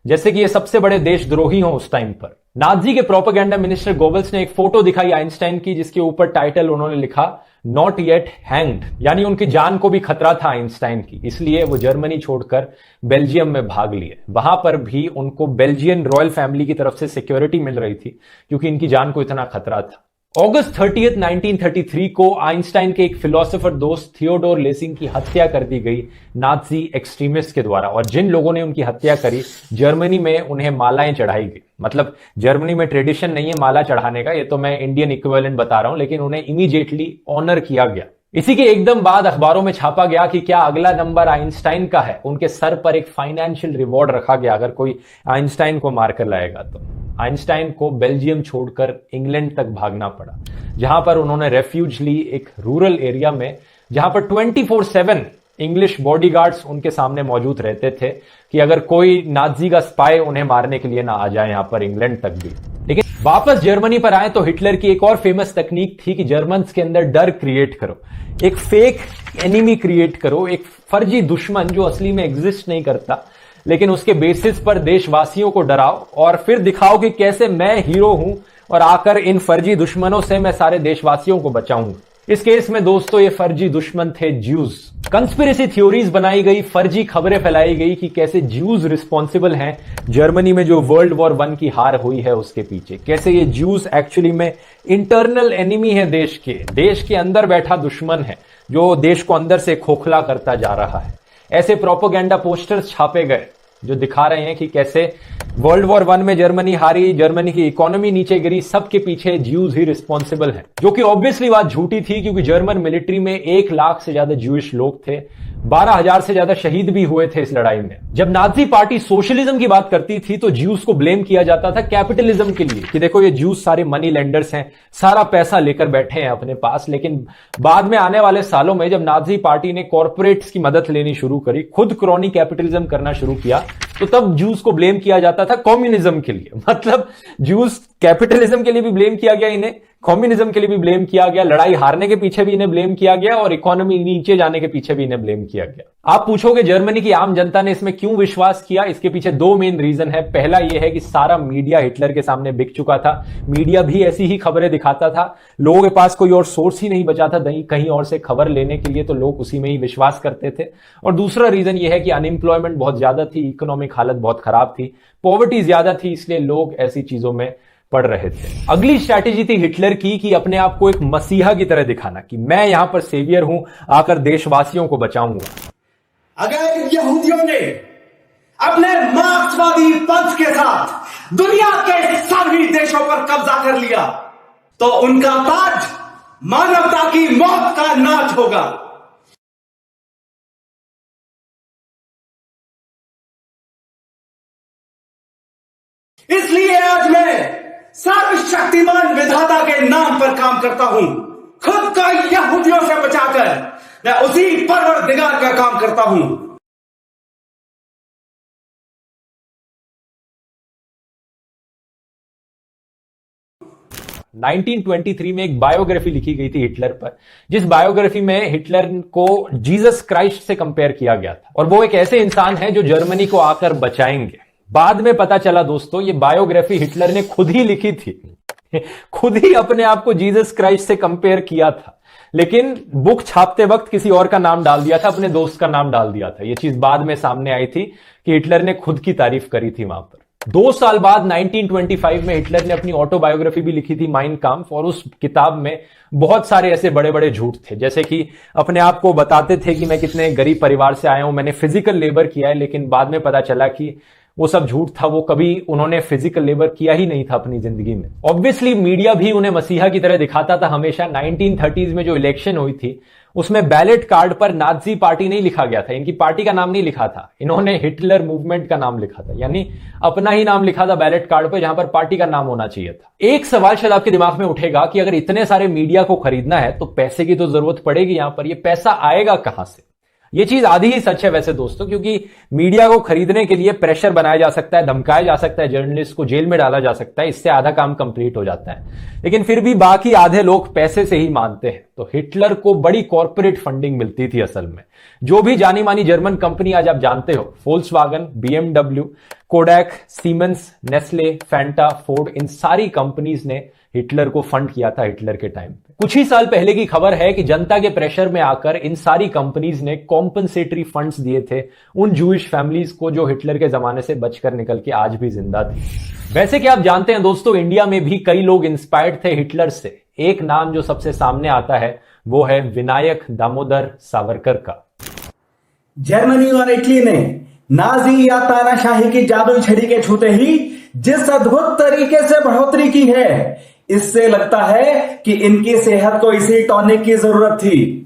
जैसे कि ये सबसे बड़े देशद्रोही हो उस टाइम पर। नाजी के प्रोपेगेंडा मिनिस्टर गोबल्स ने एक फोटो दिखाई आइंस्टाइन की, जिसके ऊपर टाइटल उन्होंने लिखा नॉट येट हैंग्ड, यानी उनकी जान को भी खतरा था आइंस्टाइन की, इसलिए वो जर्मनी छोड़कर बेल्जियम में भाग लिए। वहां पर भी उनको बेल्जियन रॉयल फैमिली की तरफ से सिक्योरिटी मिल रही थी क्योंकि इनकी जान को इतना खतरा था। अगस्त 30, 1933 को आइंस्टाइन के एक फिलोसोफर दोस्त थियोडोर लेसिंग की हत्या कर दी गई नाजी एक्सट्रीमिस्ट के द्वारा। और जिन लोगों ने उनकी हत्या करी, जर्मनी में उन्हें मालाएं चढ़ाई गई। मतलब जर्मनी में ट्रेडिशन नहीं है माला चढ़ाने का, ये तो मैं इंडियन इक्विवेलेंट बता रहा हूं, लेकिन उन्हें इमीडिएटली ऑनर किया गया। इसी के एकदम बाद अखबारों में छापा गया कि क्या अगला नंबर आइंस्टाइन का है। उनके सर पर एक फाइनेंशियल रिवॉर्ड रखा गया अगर कोई आइंस्टाइन को मारकर लाएगा तो। आइंस्टाइन को बेल्जियम छोड़कर इंग्लैंड तक भागना पड़ा, जहां पर उन्होंने रेफ्यूज ली एक रूरल एरिया में, जहां पर 24/7 इंग्लिश बॉडीगार्ड्स उनके सामने मौजूद रहते थे कि अगर कोई नाजी का स्पाई उन्हें मारने के लिए ना आ जाए यहां पर इंग्लैंड तक भी। लेकिन वापस जर्मनी पर आए तो हिटलर की एक और फेमस तकनीक थी कि जर्मन्स के अंदर डर क्रिएट करो, एक फेक एनिमी क्रिएट करो, एक फर्जी दुश्मन जो असली में एग्जिस्ट नहीं करता, लेकिन उसके बेसिस पर देशवासियों को डराओ और फिर दिखाओ कि कैसे मैं हीरो हूं और आकर इन फर्जी दुश्मनों से मैं सारे देशवासियों को बचाऊंगा। इस केस में दोस्तों ये फर्जी दुश्मन थे ज्यूज। कंस्पिरेसी थ्योरीज बनाई गई, फर्जी खबरें फैलाई गई कि कैसे ज्यूज रिस्पॉन्सिबल हैं जर्मनी में जो वर्ल्ड वॉर 1 की हार हुई है उसके पीछे, कैसे ये ज्यूज एक्चुअली में इंटरनल एनिमी है देश के अंदर बैठा दुश्मन है जो देश को अंदर से खोखला करता जा रहा है। ऐसे प्रोपेगेंडा पोस्टर्स छापे गए जो दिखा रहे हैं कि कैसे वर्ल्ड वॉर 1 में जर्मनी हारी, जर्मनी की इकोनॉमी नीचे गिरी, सबके पीछे ज्यूज ही रिस्पॉन्सिबल हैं। जो कि ऑब्वियसली बात झूठी थी, क्योंकि जर्मन मिलिट्री में 1 लाख से ज्यादा ज्यूइश लोग थे, 12,000 से ज्यादा शहीद भी हुए थे इस लड़ाई में। जब नाजी पार्टी सोशलिज्म की बात करती थी तो ज्यूज को ब्लेम किया जाता था कैपिटलिज्म के लिए कि देखो ये ज्यूज सारे मनी लेंडर्स हैं, सारा पैसा लेकर बैठे हैं अपने पास। लेकिन बाद में आने वाले सालों में जब नाजी पार्टी ने कॉर्पोरेट्स की मदद लेनी शुरू करी, खुद क्रोनी कैपिटलिज्म करना शुरू किया, तो तब ज्यूज को ब्लेम किया जाता था कम्युनिज्म के लिए। मतलब ज्यूज कैपिटलिज्म के लिए भी ब्लेम किया गया इन्हें, कम्युनिज्म के लिए भी ब्लेम किया गया, लड़ाई हारने के पीछे भी इन्हें ब्लेम किया गया और इकोनॉमी नीचे जाने के पीछे भी इन्हें ब्लेम किया गया। आप पूछोगे जर्मनी की आम जनता ने इसमें क्यों विश्वास किया? इसके पीछे 2 मेन रीजन है। पहला यह है कि सारा मीडिया हिटलर के सामने बिक चुका था, मीडिया भी ऐसी ही खबरें दिखाता था, लोगों के पास कोई और सोर्स ही नहीं बचा था कहीं और से खबर लेने के लिए, तो लोग उसी में ही विश्वास करते थे। और दूसरा रीजन यह है कि अनएम्प्लॉयमेंट बहुत ज्यादा थी, इकोनॉमिक हालत बहुत खराब थी, पॉवर्टी ज्यादा थी, इसलिए लोग ऐसी चीजों में पड़ रहे थे। अगली स्ट्रैटेजी थी हिटलर की कि अपने आप को एक मसीहा की तरह दिखाना कि मैं यहां पर सेवियर हूं, आकर देशवासियों को बचाऊंगा। अगर यहूदियों ने अपने मार्क्सवादी पंथ के साथ दुनिया के सभी देशों पर कब्जा कर लिया तो उनका ताज मानवता की मौत का नाच होगा। इसलिए आज मैं सर्वशक्तिमान विधाता के नाम पर काम करता हूं, खुद को यहूदियों से बचाकर मैं उसी परवरदिगार का काम करता हूं। नाइनटीन 1923 में एक बायोग्राफी लिखी गई थी हिटलर पर, जिस बायोग्राफी में हिटलर को जीसस क्राइस्ट से कंपेयर किया गया था और वो एक ऐसे इंसान है जो जर्मनी को आकर बचाएंगे। बाद में पता चला दोस्तों ये बायोग्राफी हिटलर ने खुद ही लिखी थी, खुद ही अपने आप को जीसस क्राइस्ट से कंपेयर किया था, लेकिन बुक छापते वक्त किसी और का नाम डाल दिया था, अपने दोस्त का नाम डाल दिया था। यह चीज बाद में सामने आई थी कि हिटलर ने खुद की तारीफ करी थी वहां पर। 2 साल बाद 1925 में हिटलर ने अपनी ऑटोबायोग्राफी भी लिखी थी, माइन काम्फ, और उस किताब में बहुत सारे ऐसे बड़े बड़े झूठ थे, जैसे कि अपने आप को बताते थे कि मैं कितने गरीब परिवार से आया हूं, मैंने फिजिकल लेबर किया है, लेकिन बाद में पता चला कि वो सब झूठ था, वो कभी उन्होंने फिजिकल लेबर किया ही नहीं था अपनी जिंदगी में। ऑब्वियसली मीडिया भी उन्हें मसीहा की तरह दिखाता था हमेशा। 1930s में जो इलेक्शन हुई थी उसमें बैलेट कार्ड पर नाजी पार्टी नहीं लिखा गया था, इनकी पार्टी का नाम नहीं लिखा था, इन्होंने हिटलर मूवमेंट का नाम लिखा था, यानी अपना ही नाम लिखा था बैलेट कार्ड पर, जहां पर पार्टी का नाम होना चाहिए था। एक सवाल शायद आपके दिमाग में उठेगा कि अगर इतने सारे मीडिया को खरीदना है तो पैसे की तो जरूरत पड़ेगी, यहां पर ये पैसा आएगा कहां से? ये चीज आधी ही सच है वैसे दोस्तों, क्योंकि मीडिया को खरीदने के लिए प्रेशर बनाया जा सकता है, धमकाया जा सकता है, जर्नलिस्ट को जेल में डाला जा सकता है, इससे आधा काम कंप्लीट हो जाता है, लेकिन फिर भी बाकी आधे लोग पैसे से ही मानते हैं। तो हिटलर को बड़ी कॉर्पोरेट फंडिंग मिलती थी असल में। जो भी जानी मानी जर्मन कंपनी आज आप जानते हो, Volkswagen, BMW, Kodak, Siemens, Nestle, Fanta, Ford, इन सारी कंपनीज ने हिटलर को फंड किया था हिटलर के टाइम पे। कुछ ही साल पहले की खबर है कि जनता के प्रेशर में आकर इन सारी कंपनीज ने कॉम्पनसेटरी फंड्स दिए थे उन जूइश फैमिलीज को जो हिटलर के जमाने से बचकर निकल के आज भी जिंदा थी। वैसे कि आप जानते हैं दोस्तों, इंडिया में भी कई लोग इंस्पायर्ड थे हिटलर से। एक नाम जो सबसे सामने आता है वो है विनायक दामोदर सावरकर का। जर्मनी और इटली ने नाजी या तानाशाही की जादुई छड़ी के छूते ही जिस अद्भुत तरीके से बढ़ोतरी की है, इससे लगता है कि इनकी सेहत को इसी टॉनिक की जरूरत थी।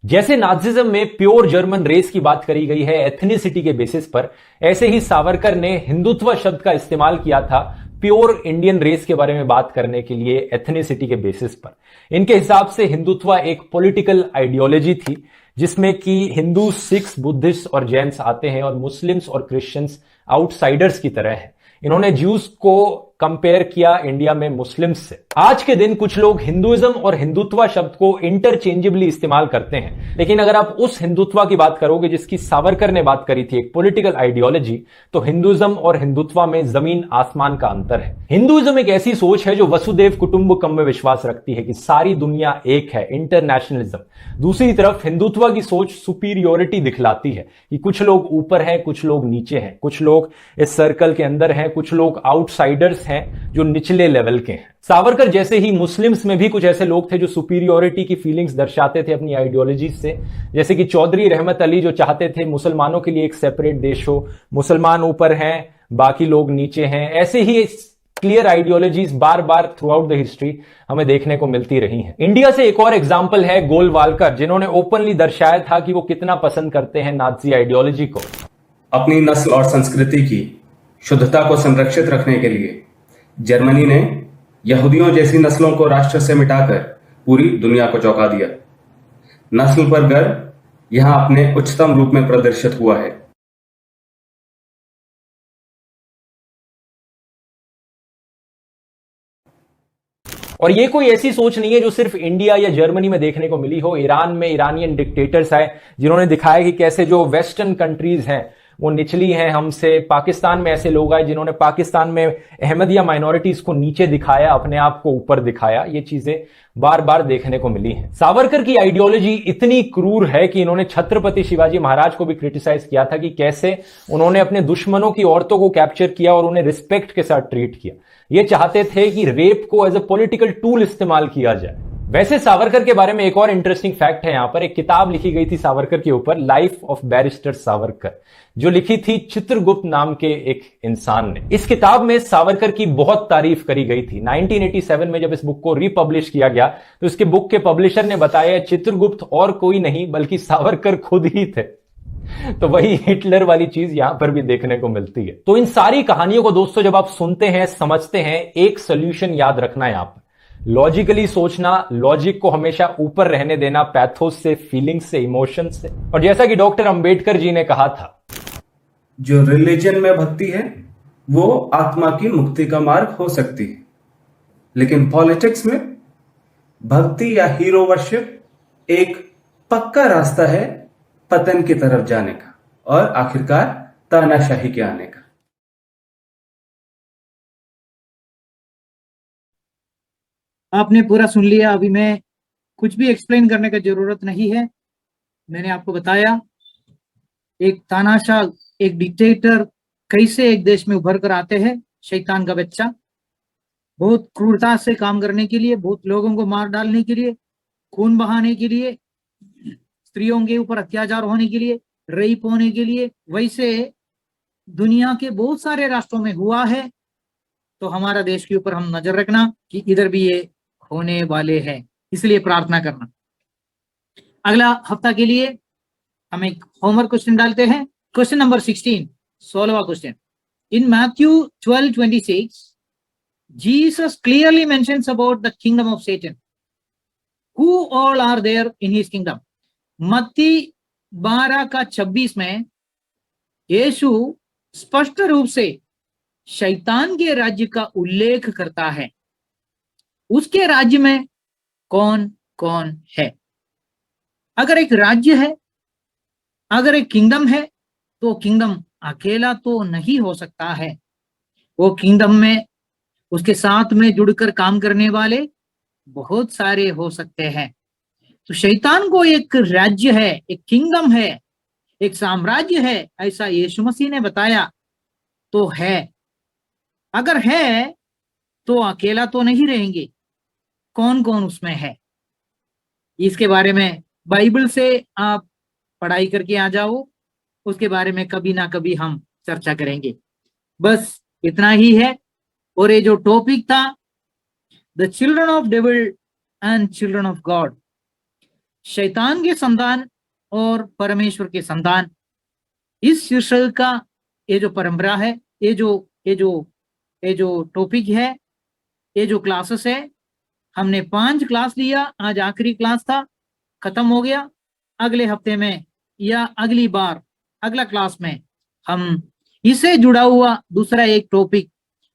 जैसे नाजिज्म में प्योर जर्मन रेस की बात करी गई है एथनिसिटी के बेसिस पर, ऐसे ही सावरकर ने हिंदुत्व शब्द का इस्तेमाल किया था प्योर इंडियन रेस के बारे में बात करने के लिए एथनिसिटी के बेसिस पर। इनके हिसाब से हिंदुत्व एक पॉलिटिकल आइडियोलॉजी थी जिसमें कि हिंदू, सिख्स, बुद्धिस्ट और जैन्स आते हैं और मुस्लिम्स और क्रिश्चियंस आउटसाइडर्स की तरह हैं। इन्होंने ज्यूस को कंपेयर किया इंडिया में मुस्लिम्स से। आज के दिन कुछ लोग हिंदुइज्म और हिंदुत्व शब्द को इंटरचेंजेबली इस्तेमाल करते हैं, लेकिन अगर आप उस हिंदुत्व की बात करोगे जिसकी सावरकर ने बात करी थी, एक पॉलिटिकल आइडियोलॉजी, तो हिंदुइज्म और हिंदुत्व में जमीन आसमान का अंतर है। हिंदुइज्म एक ऐसी सोच है जो वसुदेव कुटुंबकम में विश्वास रखती है कि सारी दुनिया एक है, इंटरनेशनलिज्म। दूसरी तरफ हिंदुत्व की सोच सुपीरियोरिटी दिखलाती है कि कुछ लोग ऊपर हैं, कुछ लोग नीचे हैं, कुछ लोग इस सर्कल के अंदर हैं, कुछ लोग आउटसाइडर्स हैं जो निचले लेवल के हैं। सावरकर जैसे ही मुस्लिम्स में भी कुछ ऐसे लोग थे जो सुपीरियोरिटी की फीलिंग्स दर्शाते थे अपनी आइडियोलॉजी से, जैसे कि चौधरी रहमत अली जो चाहते थे मुसलमानों के लिए एक सेपरेट देश हो, मुसलमान ऊपर हैं, बाकी लोग नीचे हैं। ऐसे ही क्लियर आइडियोलॉजीज बार बार थ्रू आउट द हिस्ट्री हमें देखने को मिलती रही हैं। इंडिया से एक और एग्जाम्पल है गोलवालकर, जिन्होंने ओपनली दर्शाया था कि वो कितना पसंद करते हैं नाजी आइडियोलॉजी को। अपनी नस्ल और संस्कृति की शुद्धता को संरक्षित रखने के लिए जर्मनी ने यहूदियों जैसी नस्लों को राष्ट्र से मिटाकर पूरी दुनिया को चौंका दिया। नस्ल पर गर्व यहां अपने उच्चतम रूप में प्रदर्शित हुआ है। और ये कोई ऐसी सोच नहीं है जो सिर्फ इंडिया या जर्मनी में देखने को मिली हो। ईरान में ईरानियन डिक्टेटर्स आए जिन्होंने दिखाया कि कैसे जो वेस्टर्न कंट्रीज हैं वो निचली हैं हमसे। पाकिस्तान में ऐसे लोग आए जिन्होंने पाकिस्तान में अहमदिया माइनॉरिटीज को नीचे दिखाया, अपने आप को ऊपर दिखाया। ये चीजें बार बार देखने को मिली हैं। सावरकर की आइडियोलॉजी इतनी क्रूर है कि इन्होंने छत्रपति शिवाजी महाराज को भी क्रिटिसाइज किया था कि कैसे उन्होंने अपने दुश्मनों की औरतों को कैप्चर किया और उन्हें रिस्पेक्ट के साथ ट्रीट किया। ये चाहते थे कि रेप को एज ए पॉलिटिकल टूल इस्तेमाल किया जाए। वैसे सावरकर के बारे में एक और इंटरेस्टिंग फैक्ट है। यहां पर एक किताब लिखी गई थी सावरकर के ऊपर, लाइफ ऑफ बैरिस्टर सावरकर, जो लिखी थी चित्रगुप्त नाम के एक इंसान ने। इस किताब में सावरकर की बहुत तारीफ करी गई थी। 1987 में जब इस बुक को रिपब्लिश किया गया तो इसके बुक के पब्लिशर ने बताया चित्रगुप्त और कोई नहीं बल्कि सावरकर खुद ही थे। तो वही हिटलर वाली चीज यहां पर भी देखने को मिलती है। तो इन सारी कहानियों को दोस्तों जब आप सुनते हैं, समझते हैं, एक सोल्यूशन याद रखना यहां पर, लॉजिकली सोचना, लॉजिक को हमेशा ऊपर रहने देना पैथोस से, फीलिंग्स से, इमोशन से। और जैसा कि डॉक्टर अंबेडकर जी ने कहा था, जो रिलीजन में भक्ति है वो आत्मा की मुक्ति का मार्ग हो सकती है, लेकिन पॉलिटिक्स में भक्ति या हीरो वर्शिप एक पक्का रास्ता है पतन की तरफ जाने का और आखिरकार तानाशाही के आने का। आपने पूरा सुन लिया। अभी मैं कुछ भी एक्सप्लेन करने की जरूरत नहीं है। मैंने आपको बताया एक तानाशाह, एक डिक्टेटर कैसे एक देश में उभर कर आते हैं, शैतान का बच्चा, बहुत क्रूरता से काम करने के लिए, बहुत लोगों को मार डालने के लिए, खून बहाने के लिए, स्त्रियों के ऊपर अत्याचार होने के लिए, रेप होने के लिए। वैसे दुनिया के बहुत सारे राष्ट्रों में हुआ है। तो हमारा देश के ऊपर हम नजर रखना कि इधर भी ये होने वाले हैं, इसलिए प्रार्थना करना। अगला हफ्ता के लिए हम एक होमवर्क क्वेश्चन डालते हैं। क्वेश्चन नंबर 16, 16वां question. In Matthew 12:26 Jesus clearly mentions about the kingdom of Satan. Who all are there in his kingdom. मत्ती 12:26 में यीशु स्पष्ट रूप से शैतान के राज्य का उल्लेख करता है। उसके राज्य में कौन कौन है? अगर एक राज्य है, अगर एक किंगडम है, तो किंगडम अकेला तो नहीं हो सकता है। वो किंगडम में उसके साथ में जुड़कर काम करने वाले बहुत सारे हो सकते हैं। तो शैतान को एक राज्य है, एक किंगडम है, एक साम्राज्य है, ऐसा यीशु मसीह ने बताया। तो है, अगर है तो अकेला तो नहीं रहेंगे। कौन कौन उसमें है, इसके बारे में बाइबल से आप पढ़ाई करके आ जाओ, उसके बारे में कभी ना कभी हम चर्चा करेंगे। बस इतना ही है। और ये जो टॉपिक था, the children of devil and children of God, शैतान के संतान और परमेश्वर के संतान, इस शीर्षक का ये जो परंपरा है, ये जो टॉपिक है, ये जो क्लासेस है, हमने 5 क्लास लिया। आज आखिरी क्लास था, खत्म हो गया। अगले हफ्ते में या अगली बार अगला क्लास में हम इससे जुड़ा हुआ दूसरा एक टॉपिक,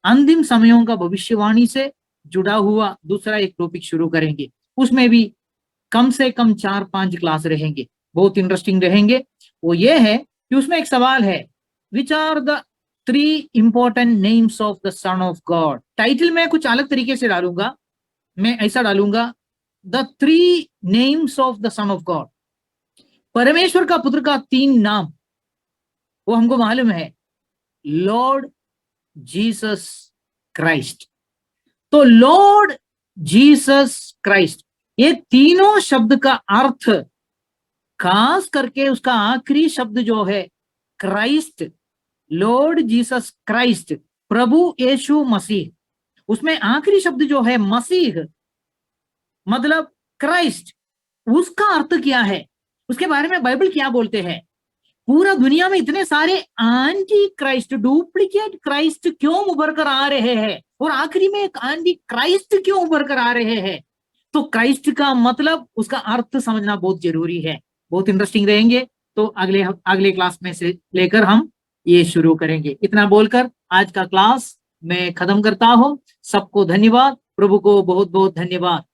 अंतिम समयों का भविष्यवाणी से जुड़ा हुआ दूसरा एक टॉपिक शुरू करेंगे। उसमें भी कम से कम 4-5 क्लास रहेंगे, बहुत इंटरेस्टिंग रहेंगे। वो ये है कि उसमें एक सवाल है, which are the 3 important names of the son of God. Title में कुछ अलग तरीके से डालूंगा, मैं ऐसा डालूंगा, the 3 names of the son of God. परमेश्वर का पुत्र का 3 नाम, वो हमको मालूम है, लॉर्ड जीसस क्राइस्ट। तो लॉर्ड जीसस क्राइस्ट, ये तीनों शब्द का अर्थ, खास करके उसका आखिरी शब्द जो है क्राइस्ट, लॉर्ड जीसस क्राइस्ट, प्रभु यीशु मसीह, उसमें आखिरी शब्द जो है मसीह, मतलब क्राइस्ट, उसका अर्थ क्या है, उसके बारे में बाइबल क्या बोलते हैं। पूरा दुनिया में इतने सारे एंटी क्राइस्ट, डुप्लीकेट क्राइस्ट क्यों उभर कर आ रहे हैं, और आखिरी में एक एंटी क्राइस्ट क्यों उभर कर आ रहे हैं। तो क्राइस्ट का मतलब, उसका अर्थ समझना बहुत जरूरी है। बहुत इंटरेस्टिंग रहेंगे। तो अगले क्लास में से लेकर हम ये शुरू करेंगे। इतना बोलकर आज का क्लास मैं खत्म करता हूं। सबको धन्यवाद, प्रभु को बहुत बहुत धन्यवाद।